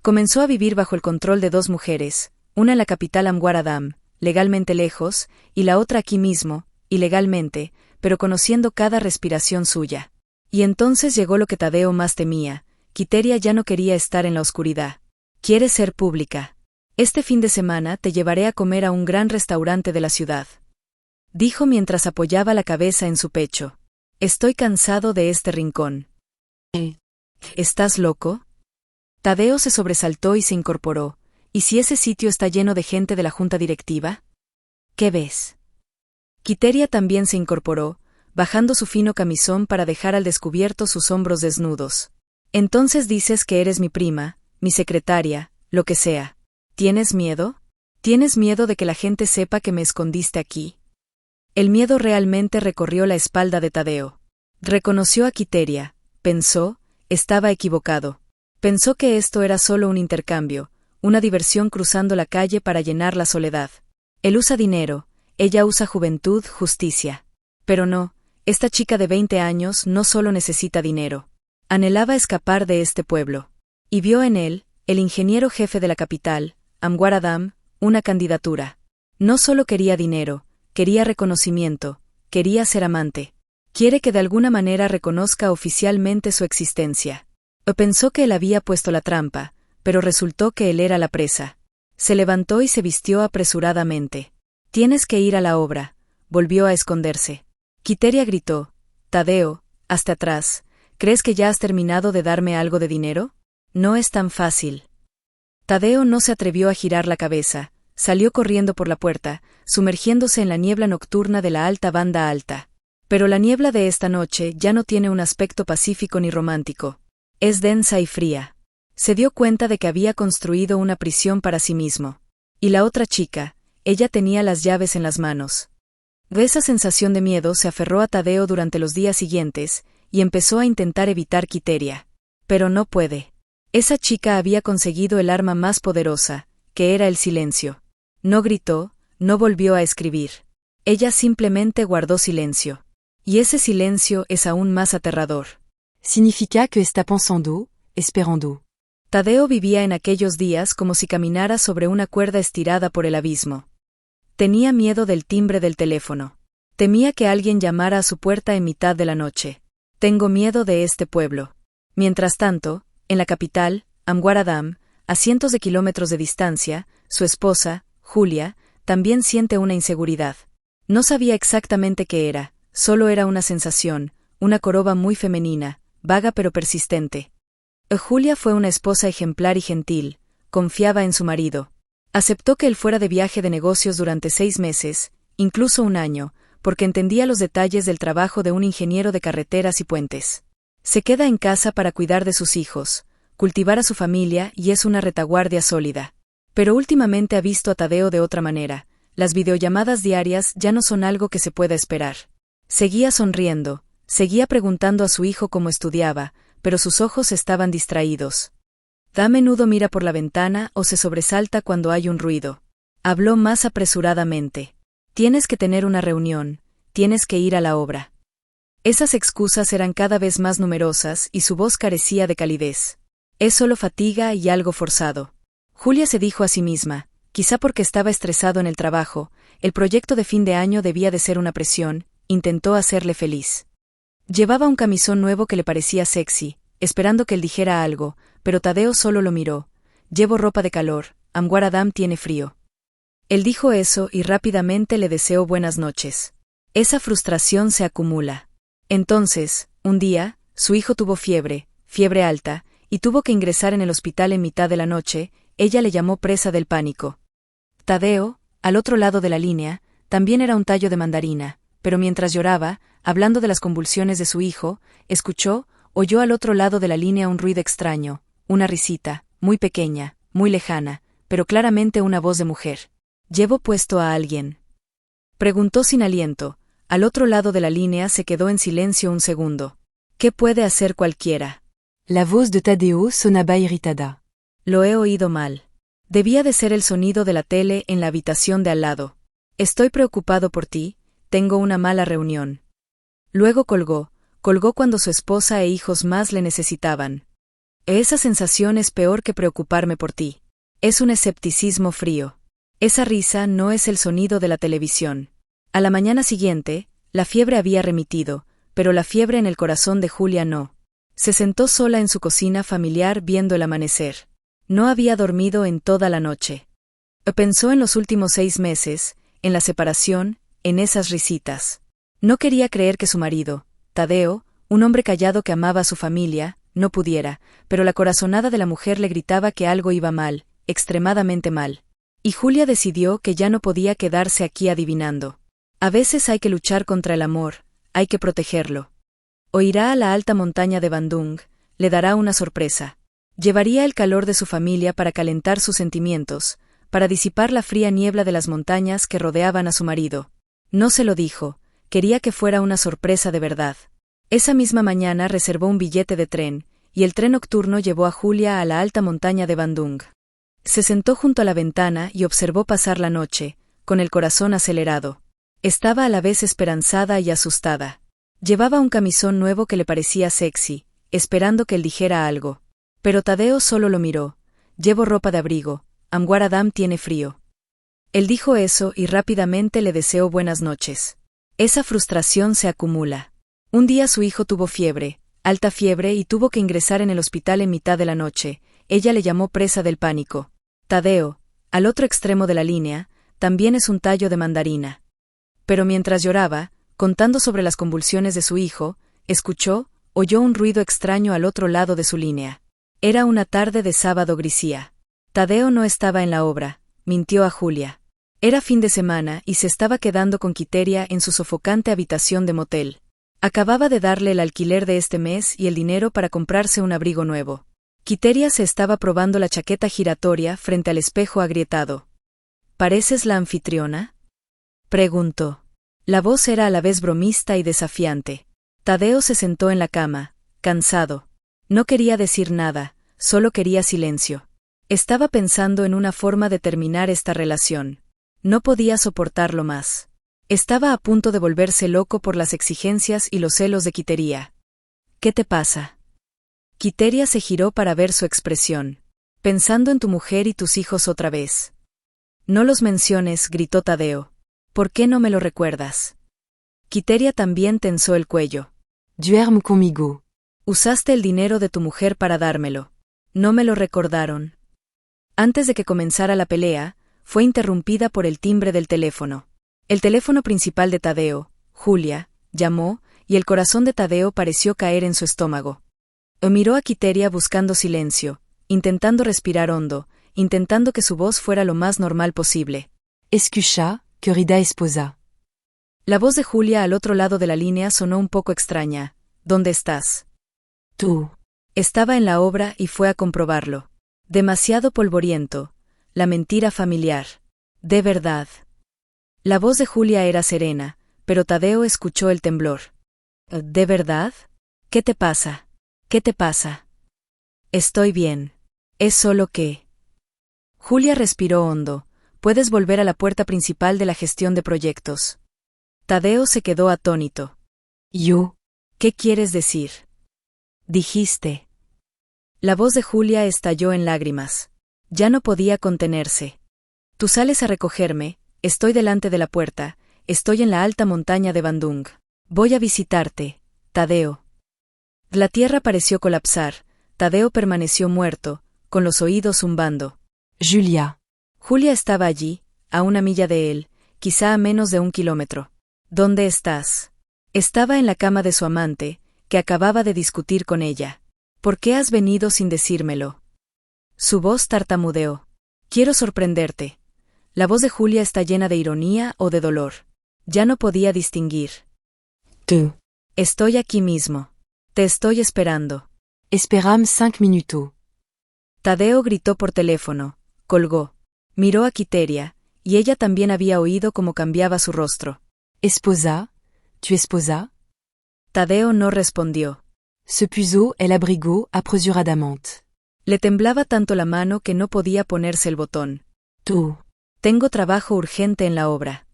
Comenzó a vivir bajo el control de dos mujeres, una en la capital Amguaradam, legalmente lejos, y la otra aquí mismo, ilegalmente, pero conociendo cada respiración suya. Y entonces llegó lo que Tadeo más temía. Quiteria ya no quería estar en la oscuridad. Quiere ser pública. Este fin de semana te llevaré a comer a un gran restaurante de la ciudad. Dijo mientras apoyaba la cabeza en su pecho. Estoy cansado de este rincón. ¿Estás loco? Tadeo se sobresaltó y se incorporó. ¿Y si ese sitio está lleno de gente de la junta directiva? ¿Qué ves? Quiteria también se incorporó, bajando su fino camisón para dejar al descubierto sus hombros desnudos. Entonces dices que eres mi prima, mi secretaria, lo que sea. ¿Tienes miedo? ¿Tienes miedo de que la gente sepa que me escondiste aquí? El miedo realmente recorrió la espalda de Tadeo. Reconoció a Quiteria, pensó, estaba equivocado. Pensó que esto era solo un intercambio, una diversión cruzando la calle para llenar la soledad. Él usa dinero, ella usa juventud, justicia. Pero no, esta chica de 20 años no solo necesita dinero. Anhelaba escapar de este pueblo. Y vio en él, el ingeniero jefe de la capital, Amguaradam, una candidatura. No solo quería dinero, quería reconocimiento, quería ser amante. Quiere que de alguna manera reconozca oficialmente su existencia. Pensó que él había puesto la trampa, pero resultó que él era la presa. Se levantó y se vistió apresuradamente. Tienes que ir a la obra. Volvió a esconderse. Quiteria gritó. Tadeo, hasta atrás. ¿Crees que ya has terminado de darme algo de dinero? No es tan fácil. Tadeo no se atrevió a girar la cabeza. Salió corriendo por la puerta, sumergiéndose en la niebla nocturna de la alta banda alta. Pero la niebla de esta noche ya no tiene un aspecto pacífico ni romántico. Es densa y fría. Se dio cuenta de que había construido una prisión para sí mismo. Y la otra chica, ella tenía las llaves en las manos. De esa sensación de miedo se aferró a Tadeo durante los días siguientes, y empezó a intentar evitar Quiteria. Pero no puede. Esa chica había conseguido el arma más poderosa, que era el silencio. No gritó, no volvió a escribir. Ella simplemente guardó silencio. Y ese silencio es aún más aterrador. Significa que está pensando, esperando. Tadeo vivía en aquellos días como si caminara sobre una cuerda estirada por el abismo. Tenía miedo del timbre del teléfono. Temía que alguien llamara a su puerta en mitad de la noche. Tengo miedo de este pueblo. Mientras tanto, en la capital, Amguaradam, a cientos de kilómetros de distancia, su esposa, Julia, también siente una inseguridad. No sabía exactamente qué era, solo era una sensación, una coroba muy femenina, vaga pero persistente. Julia fue una esposa ejemplar y gentil, confiaba en su marido. Aceptó que él fuera de viaje de negocios durante 6 meses, incluso un año, porque entendía los detalles del trabajo de un ingeniero de carreteras y puentes. Se queda en casa para cuidar de sus hijos, cultivar a su familia y es una retaguardia sólida. Pero últimamente ha visto a Tadeo de otra manera, las videollamadas diarias ya no son algo que se pueda esperar. Seguía sonriendo, seguía preguntando a su hijo cómo estudiaba, pero sus ojos estaban distraídos. A menudo mira por la ventana o se sobresalta cuando hay un ruido. Habló más apresuradamente. Tienes que tener una reunión, tienes que ir a la obra. Esas excusas eran cada vez más numerosas y su voz carecía de calidez. Es solo fatiga y algo forzado. Julia se dijo a sí misma, quizá porque estaba estresado en el trabajo, el proyecto de fin de año debía de ser una presión, intentó hacerle feliz. Llevaba un camisón nuevo que le parecía sexy, esperando que él dijera algo, pero Tadeo solo lo miró. Llevo ropa de calor, Amguaradam tiene frío. Él dijo eso y rápidamente le deseó buenas noches. Esa frustración se acumula. Entonces, un día, su hijo tuvo fiebre alta, y tuvo que ingresar en el hospital en mitad de la noche. Ella le llamó presa del pánico. Tadeo, al otro lado de la línea, también era un tallo de mandarina, pero mientras lloraba, hablando de las convulsiones de su hijo, oyó al otro lado de la línea un ruido extraño, una risita, muy pequeña, muy lejana, pero claramente una voz de mujer. ¿Llevo puesto a alguien?, preguntó sin aliento. Al otro lado de la línea se quedó en silencio un segundo. ¿Qué puede hacer cualquiera? La voz de Tadeo sonaba irritada. Lo he oído mal. Debía de ser el sonido de la tele en la habitación de al lado. Estoy preocupado por ti, tengo una mala reunión. Luego colgó cuando su esposa e hijos más le necesitaban. Esa sensación es peor que preocuparme por ti. Es un escepticismo frío. Esa risa no es el sonido de la televisión. A la mañana siguiente, la fiebre había remitido, pero la fiebre en el corazón de Julia no. Se sentó sola en su cocina familiar viendo el amanecer. No había dormido en toda la noche. Pensó en los últimos 6 meses, en la separación, en esas risitas. No quería creer que su marido, Tadeo, un hombre callado que amaba a su familia, no pudiera, pero la corazonada de la mujer le gritaba que algo iba mal, extremadamente mal. Y Julia decidió que ya no podía quedarse aquí adivinando. A veces hay que luchar contra el amor, hay que protegerlo. O irá a la alta montaña de Bandung, le dará una sorpresa. Llevaría el calor de su familia para calentar sus sentimientos, para disipar la fría niebla de las montañas que rodeaban a su marido. No se lo dijo, quería que fuera una sorpresa de verdad. Esa misma mañana reservó un billete de tren, y el tren nocturno llevó a Julia a la alta montaña de Bandung. Se sentó junto a la ventana y observó pasar la noche, con el corazón acelerado. Estaba a la vez esperanzada y asustada. Llevaba un camisón nuevo que le parecía sexy, esperando que él dijera algo. Pero Tadeo solo lo miró. Llevo ropa de abrigo, Amguaradam tiene frío. Él dijo eso y rápidamente le deseó buenas noches. Esa frustración se acumula. Un día su hijo tuvo alta fiebre y tuvo que ingresar en el hospital en mitad de la noche. Ella le llamó presa del pánico. Tadeo, al otro extremo de la línea, también es un tallo de mandarina. Pero mientras lloraba, contando sobre las convulsiones de su hijo, oyó un ruido extraño al otro lado de su línea. Era una tarde de sábado grisía. Tadeo no estaba en la obra, mintió a Julia. Era fin de semana y se estaba quedando con Quiteria en su sofocante habitación de motel. Acababa de darle el alquiler de este mes y el dinero para comprarse un abrigo nuevo. Quiteria se estaba probando la chaqueta giratoria frente al espejo agrietado. ¿Pareces la anfitriona?, preguntó. La voz era a la vez bromista y desafiante. Tadeo se sentó en la cama, cansado. No quería decir nada, solo quería silencio. Estaba pensando en una forma de terminar esta relación. No podía soportarlo más. Estaba a punto de volverse loco por las exigencias y los celos de Quiteria. ¿Qué te pasa? Quiteria se giró para ver su expresión. Pensando en tu mujer y tus hijos otra vez. No los menciones, gritó Tadeo. ¿Por qué no me lo recuerdas? Quiteria también tensó el cuello. Duerme conmigo. Usaste el dinero de tu mujer para dármelo. No me lo recordaron. Antes de que comenzara la pelea, fue interrumpida por el timbre del teléfono. El teléfono principal de Tadeo, Julia, llamó, y el corazón de Tadeo pareció caer en su estómago. Miró a Quiteria buscando silencio, intentando respirar hondo, intentando que su voz fuera lo más normal posible. Escucha, querida esposa. La voz de Julia al otro lado de la línea sonó un poco extraña. ¿Dónde estás? Tú. Estaba en la obra y fue a comprobarlo. Demasiado polvoriento. La mentira familiar. De verdad. La voz de Julia era serena, pero Tadeo escuchó el temblor. ¿De verdad? ¿Qué te pasa? ¿Qué te pasa? Estoy bien. Es solo que... Julia respiró hondo. Puedes volver a la puerta principal de la gestión de proyectos. Tadeo se quedó atónito. Yo. ¿Qué quieres decir? Dijiste. La voz de Julia estalló en lágrimas. Ya no podía contenerse. Tú sales a recogerme, estoy delante de la puerta, estoy en la alta montaña de Bandung. Voy a visitarte, Tadeo. La tierra pareció colapsar, Tadeo permaneció muerto, con los oídos zumbando. Julia. Julia estaba allí, a 1 milla de él, quizá a menos de 1 kilómetro. ¿Dónde estás? Estaba en la cama de su amante, que acababa de discutir con ella. ¿Por qué has venido sin decírmelo? Su voz tartamudeó. Quiero sorprenderte. La voz de Julia está llena de ironía o de dolor. Ya no podía distinguir. Tú. Estoy aquí mismo. Te estoy esperando. Esperam 5 minutos. Tadeo gritó por teléfono, colgó. Miró a Quiteria, y ella también había oído cómo cambiaba su rostro. Esposa, tu esposa? Tadeo no respondió. Se puso el abrigo apresuradamente. Le temblaba tanto la mano que no podía ponerse el botón. Tú. Tengo trabajo urgente en la obra.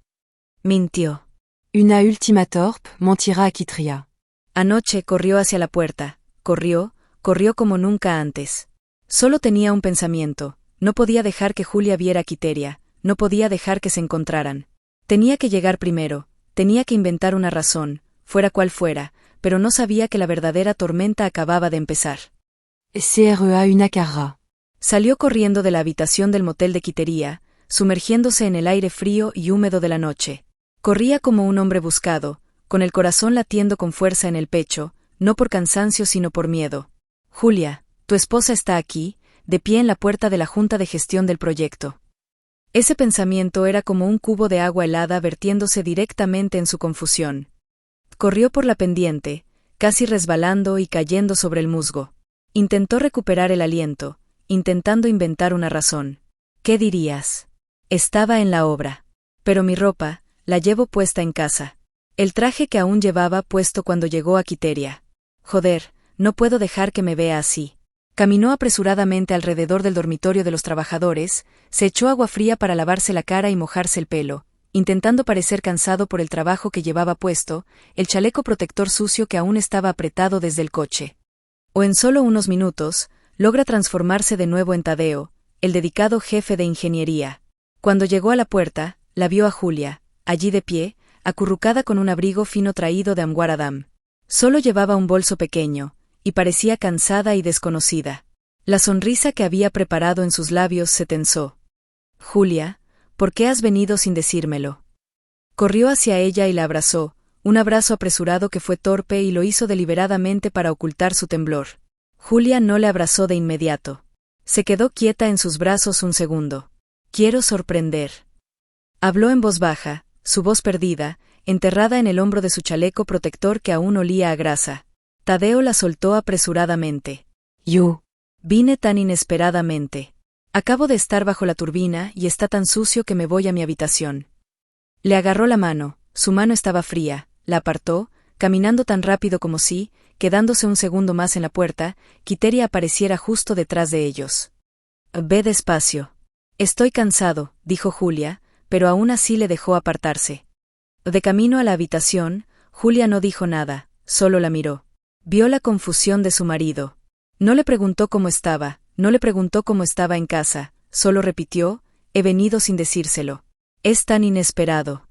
Mintió. Una última torpe mentirá a Quiteria. Anoche corrió hacia la puerta, corrió como nunca antes. Solo tenía un pensamiento, no podía dejar que Julia viera a Quiteria, no podía dejar que se encontraran. Tenía que llegar primero, tenía que inventar una razón, fuera cual fuera, pero no sabía que la verdadera tormenta acababa de empezar. CRA una carra. Salió corriendo de la habitación del motel de Quiteria, sumergiéndose en el aire frío y húmedo de la noche. Corría como un hombre buscado, con el corazón latiendo con fuerza en el pecho, no por cansancio sino por miedo. Julia, tu esposa está aquí, de pie en la puerta de la junta de gestión del proyecto. Ese pensamiento era como un cubo de agua helada vertiéndose directamente en su confusión. Corrió por la pendiente, casi resbalando y cayendo sobre el musgo. Intentó recuperar el aliento, intentando inventar una razón. ¿Qué dirías? Estaba en la obra. Pero mi ropa, la llevo puesta en casa. El traje que aún llevaba puesto cuando llegó a Quiteria. Joder, no puedo dejar que me vea así. Caminó apresuradamente alrededor del dormitorio de los trabajadores, se echó agua fría para lavarse la cara y mojarse el pelo, intentando parecer cansado por el trabajo que llevaba puesto, el chaleco protector sucio que aún estaba apretado desde el coche. O en solo unos minutos, logra transformarse de nuevo en Tadeo, el dedicado jefe de ingeniería. Cuando llegó a la puerta, la vio a Julia, allí de pie, acurrucada con un abrigo fino traído de Amwar Adam. Solo llevaba un bolso pequeño, y parecía cansada y desconocida. La sonrisa que había preparado en sus labios se tensó. Julia, ¿por qué has venido sin decírmelo? Corrió hacia ella y la abrazó, un abrazo apresurado que fue torpe y lo hizo deliberadamente para ocultar su temblor. Julia no le abrazó de inmediato. Se quedó quieta en sus brazos un segundo. Quiero sorprender. Habló en voz baja, su voz perdida, enterrada en el hombro de su chaleco protector que aún olía a grasa. Tadeo la soltó apresuradamente. Yo. Vine tan inesperadamente. Acabo de estar bajo la turbina y está tan sucio que me voy a mi habitación. Le agarró la mano, su mano estaba fría, la apartó, caminando tan rápido como si, quedándose un segundo más en la puerta, Quiteria apareciera justo detrás de ellos. Ve despacio. Estoy cansado, dijo Julia, pero aún así le dejó apartarse. De camino a la habitación, Julia no dijo nada, solo la miró. Vio la confusión de su marido. No le preguntó cómo estaba, no le preguntó cómo estaba en casa, solo repitió: he venido sin decírselo. Es tan inesperado.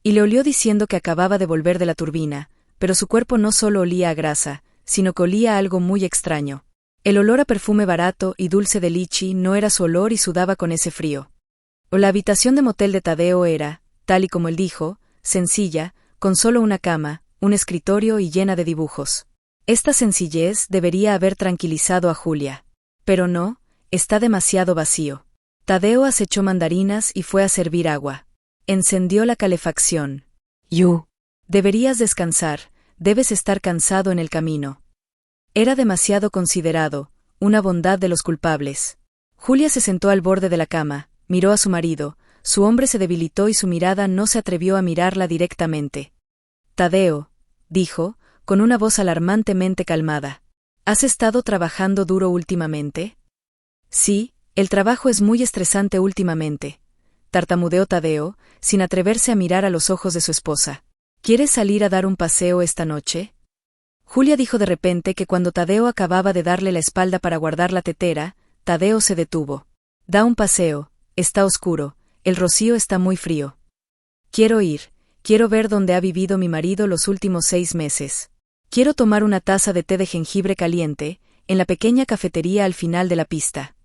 Y le olió diciendo que acababa de volver de la turbina, pero su cuerpo no solo olía a grasa, sino que olía a algo muy extraño. El olor a perfume barato y dulce de lichi no era su olor y sudaba con ese frío. La habitación de motel de Tadeo era, tal y como él dijo, sencilla, con solo una cama, un escritorio y llena de dibujos. Esta sencillez debería haber tranquilizado a Julia. Pero no, está demasiado vacío. Tadeo acechó mandarinas y fue a servir agua. Encendió la calefacción. Yo. Deberías descansar, debes estar cansado en el camino. Era demasiado considerado, una bondad de los culpables. Julia se sentó al borde de la cama, miró a su marido, su hombre se debilitó y su mirada no se atrevió a mirarla directamente. Tadeo, dijo, con una voz alarmantemente calmada. ¿Has estado trabajando duro últimamente? Sí, el trabajo es muy estresante últimamente, tartamudeó Tadeo, sin atreverse a mirar a los ojos de su esposa. ¿Quieres salir a dar un paseo esta noche? Julia dijo de repente que cuando Tadeo acababa de darle la espalda para guardar la tetera, Tadeo se detuvo. Da un paseo, está oscuro, el rocío está muy frío. Quiero ver dónde ha vivido mi marido los últimos 6 meses. Quiero tomar una taza de té de jengibre caliente, en la pequeña cafetería al final de la pista.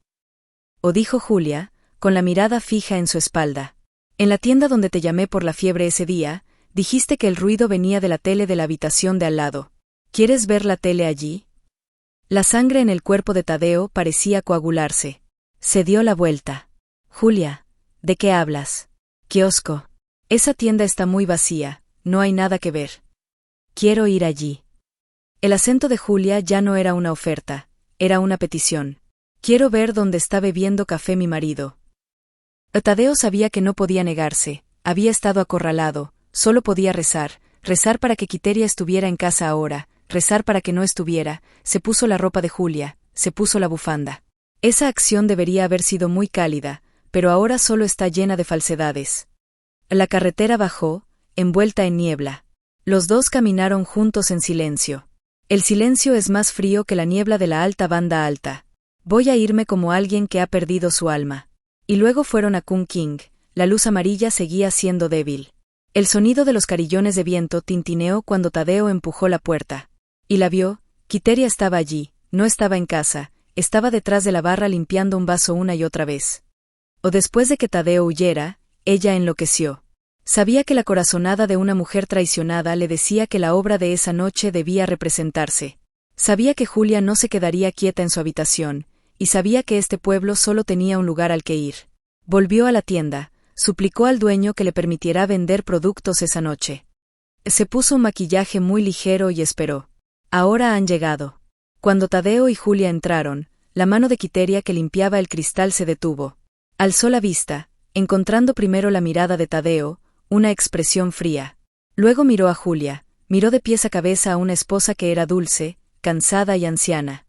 O dijo Julia, con la mirada fija en su espalda. En la tienda donde te llamé por la fiebre ese día, dijiste que el ruido venía de la tele de la habitación de al lado. ¿Quieres ver la tele allí? La sangre en el cuerpo de Tadeo parecía coagularse. Se dio la vuelta. Julia, ¿de qué hablas? Kiosco. Esa tienda está muy vacía, no hay nada que ver. Quiero ir allí. El acento de Julia ya no era una oferta, era una petición. Quiero ver dónde está bebiendo café mi marido. Tadeo sabía que no podía negarse, había estado acorralado, solo podía rezar para que Quiteria estuviera en casa ahora, rezar para que no estuviera. Se puso la ropa de Julia, se puso la bufanda. Esa acción debería haber sido muy cálida, pero ahora solo está llena de falsedades. La carretera bajó, envuelta en niebla. Los dos caminaron juntos en silencio. El silencio es más frío que la niebla de la alta banda alta. Voy a irme como alguien que ha perdido su alma. Y luego fueron a Kung King, la luz amarilla seguía siendo débil. El sonido de los carillones de viento tintineó cuando Tadeo empujó la puerta. Y la vio, Quiteria estaba allí, no estaba en casa, estaba detrás de la barra limpiando un vaso una y otra vez. O después de que Tadeo huyera, ella enloqueció. Sabía que la corazonada de una mujer traicionada le decía que la obra de esa noche debía representarse. Sabía que Julia no se quedaría quieta en su habitación, y sabía que este pueblo solo tenía un lugar al que ir. Volvió a la tienda, suplicó al dueño que le permitiera vender productos esa noche. Se puso un maquillaje muy ligero y esperó. Ahora han llegado. Cuando Tadeo y Julia entraron, la mano de Quiteria que limpiaba el cristal se detuvo. Alzó la vista, encontrando primero la mirada de Tadeo, una expresión fría. Luego miró a Julia, miró de pies a cabeza a una esposa que era dulce, cansada y anciana.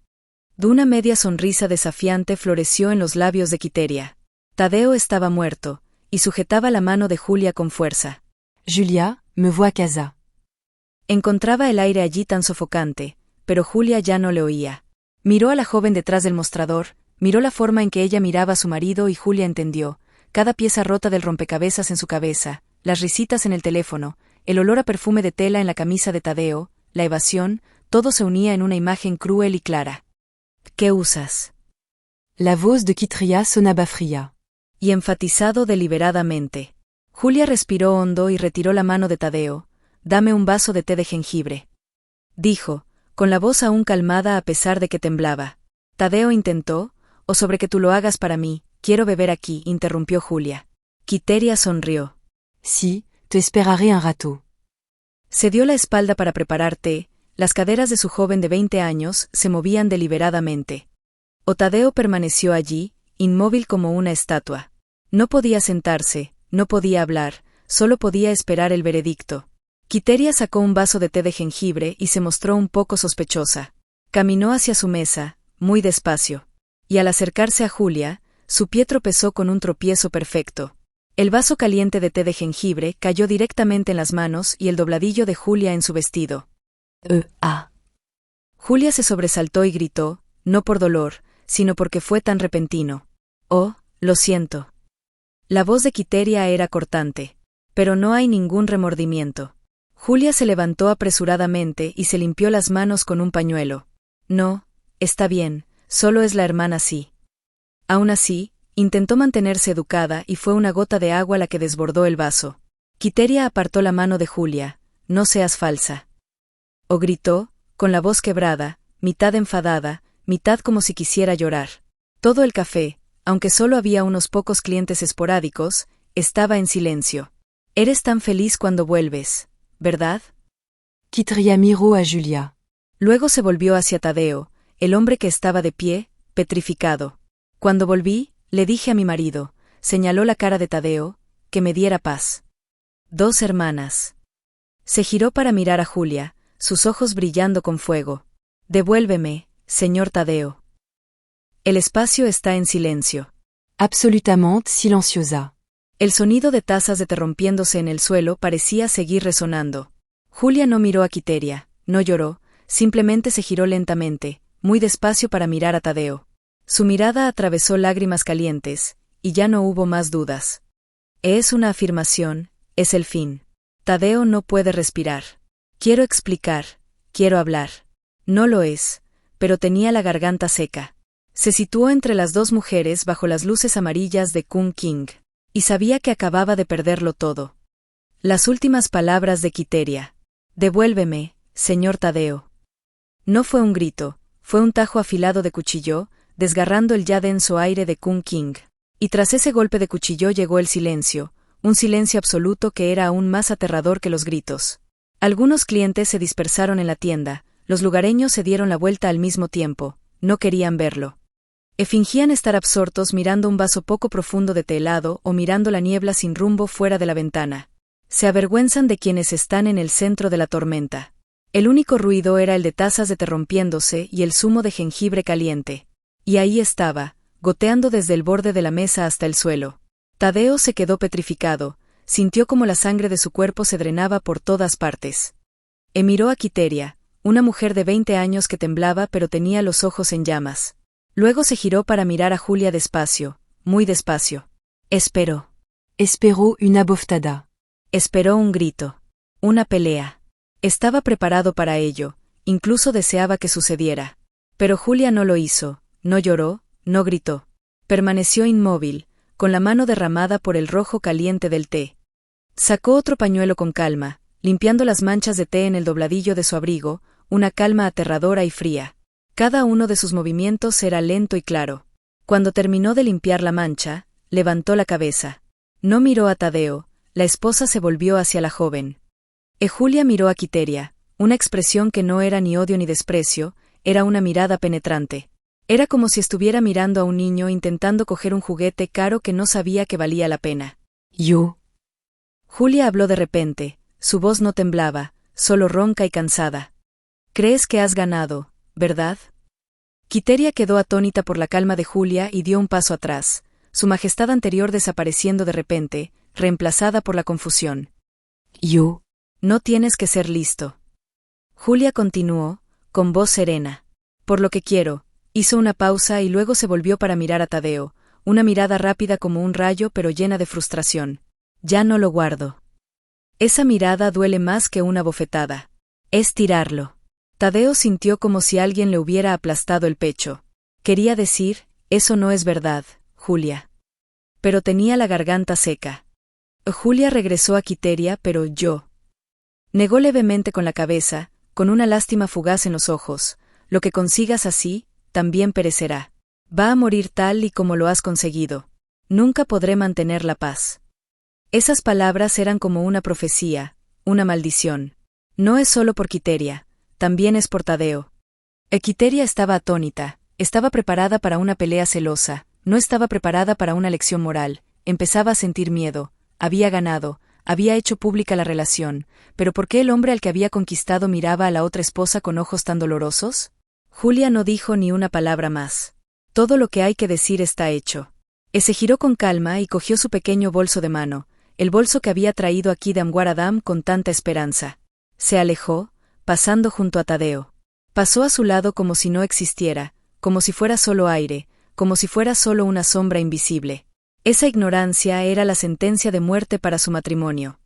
De una media sonrisa desafiante floreció en los labios de Quiteria. Tadeo estaba muerto, y sujetaba la mano de Julia con fuerza. Julia, me voy a casa. Encontraba el aire allí tan sofocante, pero Julia ya no le oía. Miró a la joven detrás del mostrador, miró la forma en que ella miraba a su marido y Julia entendió, cada pieza rota del rompecabezas en su cabeza, las risitas en el teléfono, el olor a perfume de tela en la camisa de Tadeo, la evasión, todo se unía en una imagen cruel y clara. ¿Qué usas? La voz de Quiteria sonaba fría. Y enfatizado deliberadamente. Julia respiró hondo y retiró la mano de Tadeo. Dame un vaso de té de jengibre. Dijo, con la voz aún calmada a pesar de que temblaba. Tadeo intentó, o sobre que tú lo hagas para mí, quiero beber aquí, interrumpió Julia. Quiteria sonrió. Sí, te esperaré un rato. Se dio la espalda para preparar té, las caderas de su joven de 20 años se movían deliberadamente. O Tadeo permaneció allí, inmóvil como una estatua. No podía sentarse, no podía hablar, solo podía esperar el veredicto. Quiteria sacó un vaso de té de jengibre y se mostró un poco sospechosa. Caminó hacia su mesa, muy despacio. Y al acercarse a Julia, su pie tropezó con un tropiezo perfecto. El vaso caliente de té de jengibre cayó directamente en las manos y el dobladillo de Julia en su vestido. Julia se sobresaltó y gritó, no por dolor, sino porque fue tan repentino. Oh, lo siento. La voz de Quiteria era cortante. Pero no hay ningún remordimiento. Julia se levantó apresuradamente y se limpió las manos con un pañuelo. No, está bien, solo es la hermana sí. Aún así, intentó mantenerse educada y fue una gota de agua la que desbordó el vaso. Quiteria apartó la mano de Julia. No seas falsa. O gritó, con la voz quebrada, mitad enfadada, mitad como si quisiera llorar. Todo el café, aunque solo había unos pocos clientes esporádicos, estaba en silencio. Eres tan feliz cuando vuelves, ¿verdad? Quiteria miró a Julia. Luego se volvió hacia Tadeo, el hombre que estaba de pie, petrificado. Cuando volví, le dije a mi marido, señaló la cara de Tadeo, que me diera paz. 2 hermanas. Se giró para mirar a Julia, sus ojos brillando con fuego. Devuélveme, señor Tadeo. El espacio está en silencio. Absolument silenciosa. El sonido de tazas de té rompiéndose en el suelo parecía seguir resonando. Julia no miró a Quiteria, no lloró, simplemente se giró lentamente, muy despacio para mirar a Tadeo. Su mirada atravesó lágrimas calientes, y ya no hubo más dudas. Es una afirmación, es el fin. Tadeo no puede respirar. Quiero explicar, quiero hablar. No lo es, pero tenía la garganta seca. Se situó entre las 2 mujeres bajo las luces amarillas de Kun King, y sabía que acababa de perderlo todo. Las últimas palabras de Quiteria. Devuélveme, señor Tadeo. No fue un grito, fue un tajo afilado de cuchillo, desgarrando el ya denso aire de Kun King. Y tras ese golpe de cuchillo llegó el silencio, un silencio absoluto que era aún más aterrador que los gritos. Algunos clientes se dispersaron en la tienda, los lugareños se dieron la vuelta al mismo tiempo, no querían verlo. Fingían estar absortos mirando un vaso poco profundo de té helado o mirando la niebla sin rumbo fuera de la ventana. Se avergüenzan de quienes están en el centro de la tormenta. El único ruido era el de tazas de té rompiéndose y el zumo de jengibre caliente. Y ahí estaba, goteando desde el borde de la mesa hasta el suelo. Tadeo se quedó petrificado, sintió como la sangre de su cuerpo se drenaba por todas partes. Miró a Quiteria, una mujer de 20 años que temblaba pero tenía los ojos en llamas. Luego se giró para mirar a Julia despacio, muy despacio. Esperó. Esperó una bofetada. Esperó un grito. Una pelea. Estaba preparado para ello, incluso deseaba que sucediera. Pero Julia no lo hizo, no lloró, no gritó. Permaneció inmóvil, con la mano derramada por el rojo caliente del té. Sacó otro pañuelo con calma, limpiando las manchas de té en el dobladillo de su abrigo, una calma aterradora y fría. Cada uno de sus movimientos era lento y claro. Cuando terminó de limpiar la mancha, levantó la cabeza. No miró a Tadeo, la esposa se volvió hacia la joven. Julia miró a Quiteria, una expresión que no era ni odio ni desprecio, era una mirada penetrante. Era como si estuviera mirando a un niño intentando coger un juguete caro que no sabía que valía la pena. Yo. Julia habló de repente, su voz no temblaba, solo ronca y cansada. ¿Crees que has ganado, verdad? Quiteria quedó atónita por la calma de Julia y dio un paso atrás, su majestad anterior desapareciendo de repente, reemplazada por la confusión. Yo. No tienes que ser listo. Julia continuó, con voz serena. Por lo que quiero. Hizo una pausa y luego se volvió para mirar a Tadeo, una mirada rápida como un rayo pero llena de frustración. Ya no lo guardo. Esa mirada duele más que una bofetada. Es tirarlo. Tadeo sintió como si alguien le hubiera aplastado el pecho. Quería decir, eso no es verdad, Julia. Pero tenía la garganta seca. Julia regresó a Quiteria, pero yo. Negó levemente con la cabeza, con una lástima fugaz en los ojos. Lo que consigas así, también perecerá. Va a morir tal y como lo has conseguido. Nunca podré mantener la paz. Esas palabras eran como una profecía, una maldición. No es solo por Quiteria, también es por Tadeo. Quiteria estaba atónita, estaba preparada para una pelea celosa, no estaba preparada para una lección moral, empezaba a sentir miedo, había ganado, había hecho pública la relación, pero ¿por qué el hombre al que había conquistado miraba a la otra esposa con ojos tan dolorosos? Julia no dijo ni una palabra más. Todo lo que hay que decir está hecho. Se giró con calma y cogió su pequeño bolso de mano, el bolso que había traído aquí de Amguaradam con tanta esperanza. Se alejó, pasando junto a Tadeo. Pasó a su lado como si no existiera, como si fuera solo aire, como si fuera solo una sombra invisible. Esa ignorancia era la sentencia de muerte para su matrimonio.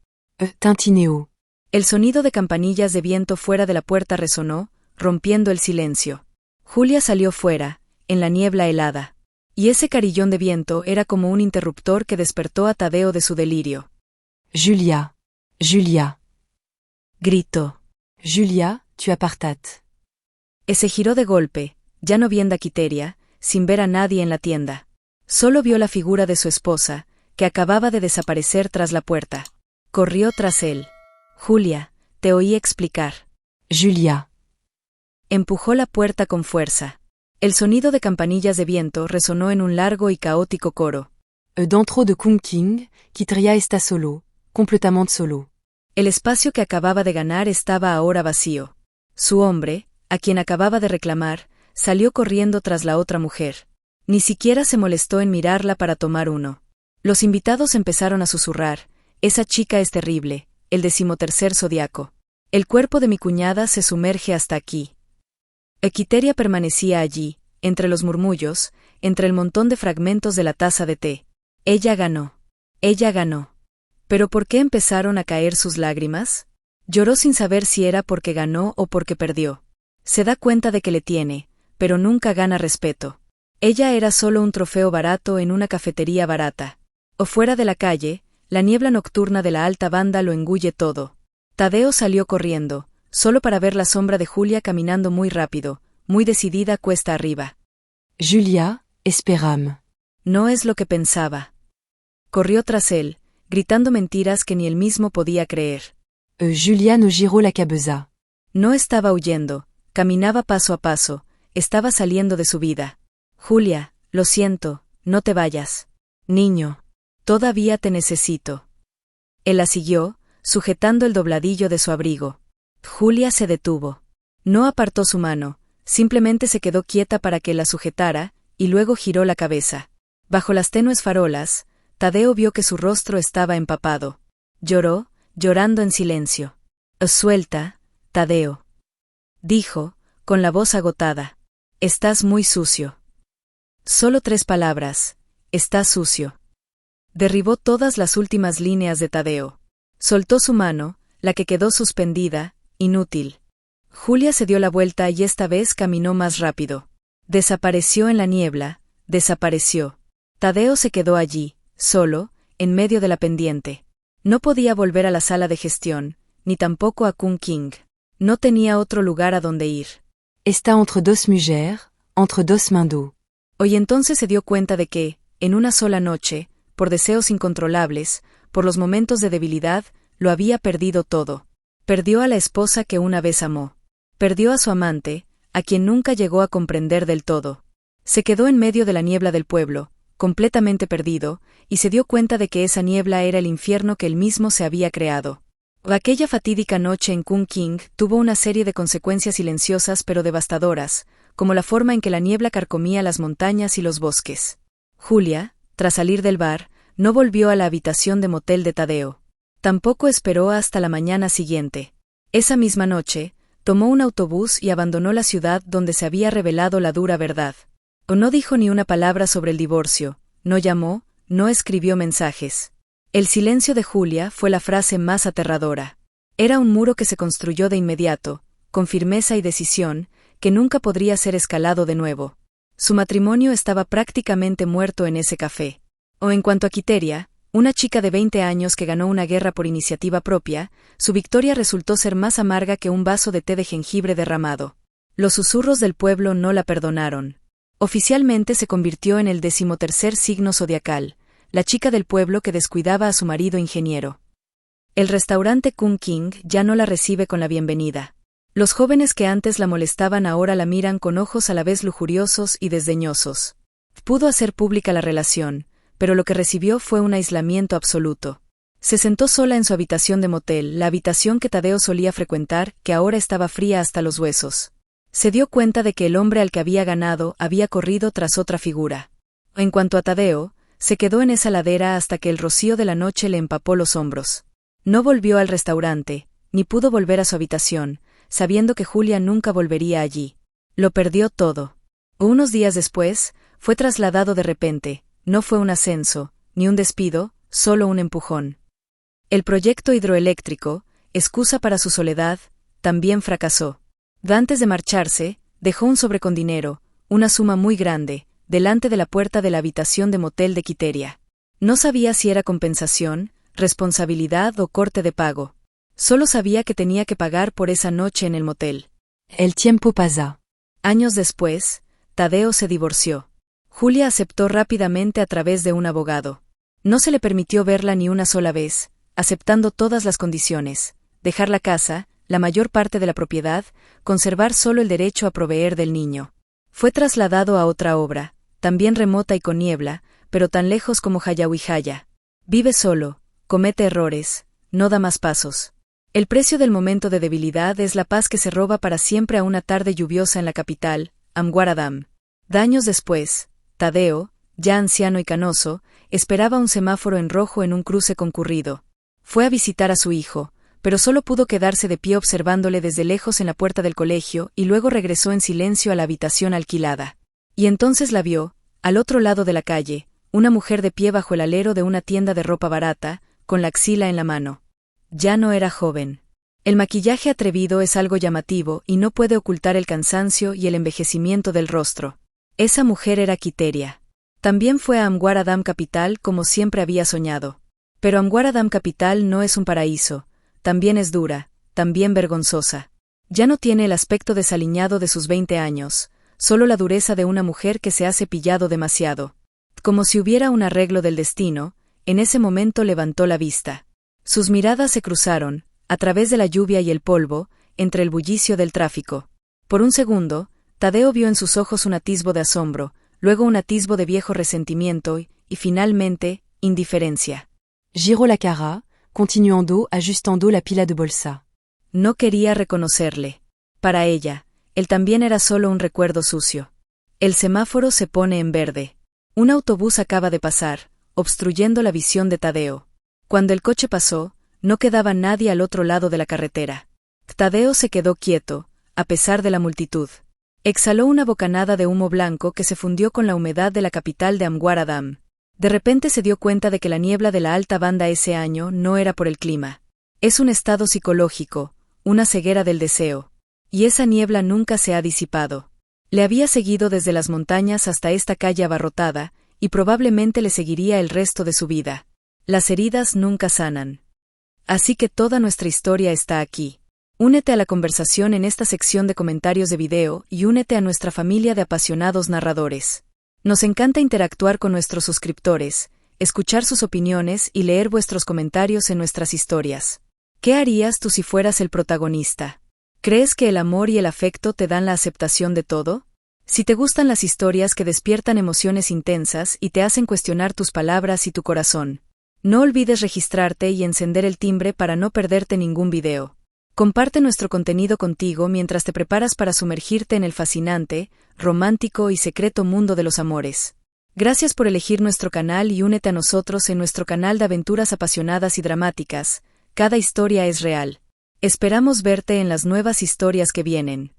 Tintineo. El sonido de campanillas de viento fuera de la puerta resonó, rompiendo el silencio. Julia salió fuera, en la niebla helada. Y ese carillón de viento era como un interruptor que despertó a Tadeo de su delirio. Julia. Julia. Gritó. Julia, tu apartat. Se giró de golpe, ya no viendo a Quiteria, sin ver a nadie en la tienda. Solo vio la figura de su esposa, que acababa de desaparecer tras la puerta. Corrió tras él. Julia, te oí explicar. Julia. Empujó la puerta con fuerza. El sonido de campanillas de viento resonó en un largo y caótico coro. Dentro de Kung King, Quiteria está solo, completamente solo. El espacio que acababa de ganar estaba ahora vacío. Su hombre, a quien acababa de reclamar, salió corriendo tras la otra mujer. Ni siquiera se molestó en mirarla para tomar uno. Los invitados empezaron a susurrar: esa chica es terrible, el 13º zodiaco. El cuerpo de mi cuñada se sumerge hasta aquí. Quiteria permanecía allí, entre los murmullos, entre el montón de fragmentos de la taza de té. Ella ganó. Ella ganó. ¿Pero por qué empezaron a caer sus lágrimas? Lloró sin saber si era porque ganó o porque perdió. Se da cuenta de que le tiene, pero nunca gana respeto. Ella era solo un trofeo barato en una cafetería barata. O fuera de la calle, la niebla nocturna de la alta banda lo engulle todo. Tadeo salió corriendo, solo para ver la sombra de Julia caminando muy rápido, muy decidida cuesta arriba. Julia, esperam. No es lo que pensaba. Corrió tras él, gritando mentiras que ni él mismo podía creer. Julia no giró la cabeza. No estaba huyendo, caminaba paso a paso, estaba saliendo de su vida. Julia, lo siento, no te vayas. Niño, todavía te necesito. Él la siguió, sujetando el dobladillo de su abrigo. Julia se detuvo. No apartó su mano, simplemente se quedó quieta para que la sujetara, y luego giró la cabeza. Bajo las tenues farolas, Tadeo vio que su rostro estaba empapado. Lloró, llorando en silencio. Suelta, Tadeo. Dijo, con la voz agotada. Estás muy sucio. Solo 3 palabras. Estás sucio. Derribó todas las últimas líneas de Tadeo. Soltó su mano, la que quedó suspendida, inútil. Julia se dio la vuelta y esta vez caminó más rápido. Desapareció en la niebla, desapareció. Tadeo se quedó allí, solo, en medio de la pendiente. No podía volver a la sala de gestión, ni tampoco a Kung King. No tenía otro lugar a donde ir. Está entre dos mujeres, entre dos mains d'eau. Hoy entonces se dio cuenta de que, en una sola noche, por deseos incontrolables, por los momentos de debilidad, lo había perdido todo. Perdió a la esposa que una vez amó. Perdió a su amante, a quien nunca llegó a comprender del todo. Se quedó en medio de la niebla del pueblo, completamente perdido, y se dio cuenta de que esa niebla era el infierno que él mismo se había creado. Aquella fatídica noche en Kung King tuvo una serie de consecuencias silenciosas pero devastadoras, como la forma en que la niebla carcomía las montañas y los bosques. Julia, tras salir del bar, no volvió a la habitación de motel de Tadeo. Tampoco esperó hasta la mañana siguiente. Esa misma noche, tomó un autobús y abandonó la ciudad donde se había revelado la dura verdad. No dijo ni una palabra sobre el divorcio, no llamó, no escribió mensajes. El silencio de Julia fue la frase más aterradora. Era un muro que se construyó de inmediato, con firmeza y decisión, que nunca podría ser escalado de nuevo. Su matrimonio estaba prácticamente muerto en ese café. O en cuanto a Quiteria, una chica de 20 años que ganó una guerra por iniciativa propia, su victoria resultó ser más amarga que un vaso de té de jengibre derramado. Los susurros del pueblo no la perdonaron. Oficialmente se convirtió en el 13º signo zodiacal, la chica del pueblo que descuidaba a su marido ingeniero. El restaurante Kung King ya no la recibe con la bienvenida. Los jóvenes que antes la molestaban ahora la miran con ojos a la vez lujuriosos y desdeñosos. Pudo hacer pública la relación, pero lo que recibió fue un aislamiento absoluto. Se sentó sola en su habitación de motel, la habitación que Tadeo solía frecuentar, que ahora estaba fría hasta los huesos. Se dio cuenta de que el hombre al que había ganado había corrido tras otra figura. En cuanto a Tadeo, Se quedó en esa ladera hasta que el rocío de la noche le empapó los hombros. No volvió al restaurante, ni pudo volver a su habitación, sabiendo que Julia nunca volvería allí. Lo perdió todo. Unos días después, fue trasladado de repente, no fue un ascenso, ni un despido, solo un empujón. El proyecto hidroeléctrico, excusa para su soledad, también fracasó. Antes de marcharse, dejó un sobre con dinero, una suma muy grande, delante de la puerta de la habitación de motel de Quiteria. No sabía si era compensación, responsabilidad o corte de pago. Solo sabía que tenía que pagar por esa noche en el motel. El tiempo pasa. Años después, Tadeo se divorció. Julia aceptó rápidamente a través de un abogado. No se le permitió verla ni una sola vez, aceptando todas las condiciones: dejar la casa, la mayor parte de la propiedad, conservar solo el derecho a proveer del niño. Fue trasladado a otra obra, también remota y con niebla, pero tan lejos como Hayahuijaya. Vive solo, comete errores, no da más pasos. El precio del momento de debilidad es la paz que se roba para siempre a una tarde lluviosa en la capital, Amguaradam. Años después, Tadeo, ya anciano y canoso, esperaba un semáforo en rojo en un cruce concurrido. Fue a visitar a su hijo, pero solo pudo quedarse de pie observándole desde lejos en la puerta del colegio y luego regresó en silencio a la habitación alquilada. Y entonces la vio, al otro lado de la calle, una mujer de pie bajo el alero de una tienda de ropa barata, con la axila en la mano. Ya no era joven. El maquillaje atrevido es algo llamativo y no puede ocultar el cansancio y el envejecimiento del rostro. Esa mujer era Quiteria. También fue a Amguaradam capital como siempre había soñado. Pero Amguaradam capital no es un paraíso, también es dura, también vergonzosa. Ya no tiene el aspecto desaliñado de sus 20 años, solo la dureza de una mujer que se ha cepillado demasiado. Como si hubiera un arreglo del destino, en ese momento levantó la vista. Sus miradas se cruzaron, a través de la lluvia y el polvo, entre el bullicio del tráfico. Por un segundo, Tadeo vio en sus ojos un atisbo de asombro, luego un atisbo de viejo resentimiento y, finalmente, indiferencia. Giró la cara, continuando ajustando la pila de bolsa. No quería reconocerle. Para ella, él también era solo un recuerdo sucio. El semáforo se pone en verde. Un autobús acaba de pasar, obstruyendo la visión de Tadeo. Cuando el coche pasó, no quedaba nadie al otro lado de la carretera. Tadeo se quedó quieto, a pesar de la multitud. Exhaló una bocanada de humo blanco que se fundió con la humedad de la capital de Amguaradam. De repente se dio cuenta de que la niebla de la alta banda ese año no era por el clima. Es un estado psicológico, una ceguera del deseo. Y esa niebla nunca se ha disipado. Le había seguido desde las montañas hasta esta calle abarrotada, y probablemente le seguiría el resto de su vida. Las heridas nunca sanan. Así que toda nuestra historia está aquí. Únete a la conversación en esta sección de comentarios de video y únete a nuestra familia de apasionados narradores. Nos encanta interactuar con nuestros suscriptores, escuchar sus opiniones y leer vuestros comentarios en nuestras historias. ¿Qué harías tú si fueras el protagonista? ¿Crees que el amor y el afecto te dan la aceptación de todo? Si te gustan las historias que despiertan emociones intensas y te hacen cuestionar tus palabras y tu corazón, no olvides registrarte y encender el timbre para no perderte ningún video. Comparte nuestro contenido contigo mientras te preparas para sumergirte en el fascinante, romántico y secreto mundo de los amores. Gracias por elegir nuestro canal y únete a nosotros en nuestro canal de aventuras apasionadas y dramáticas. Cada historia es real. Esperamos verte en las nuevas historias que vienen.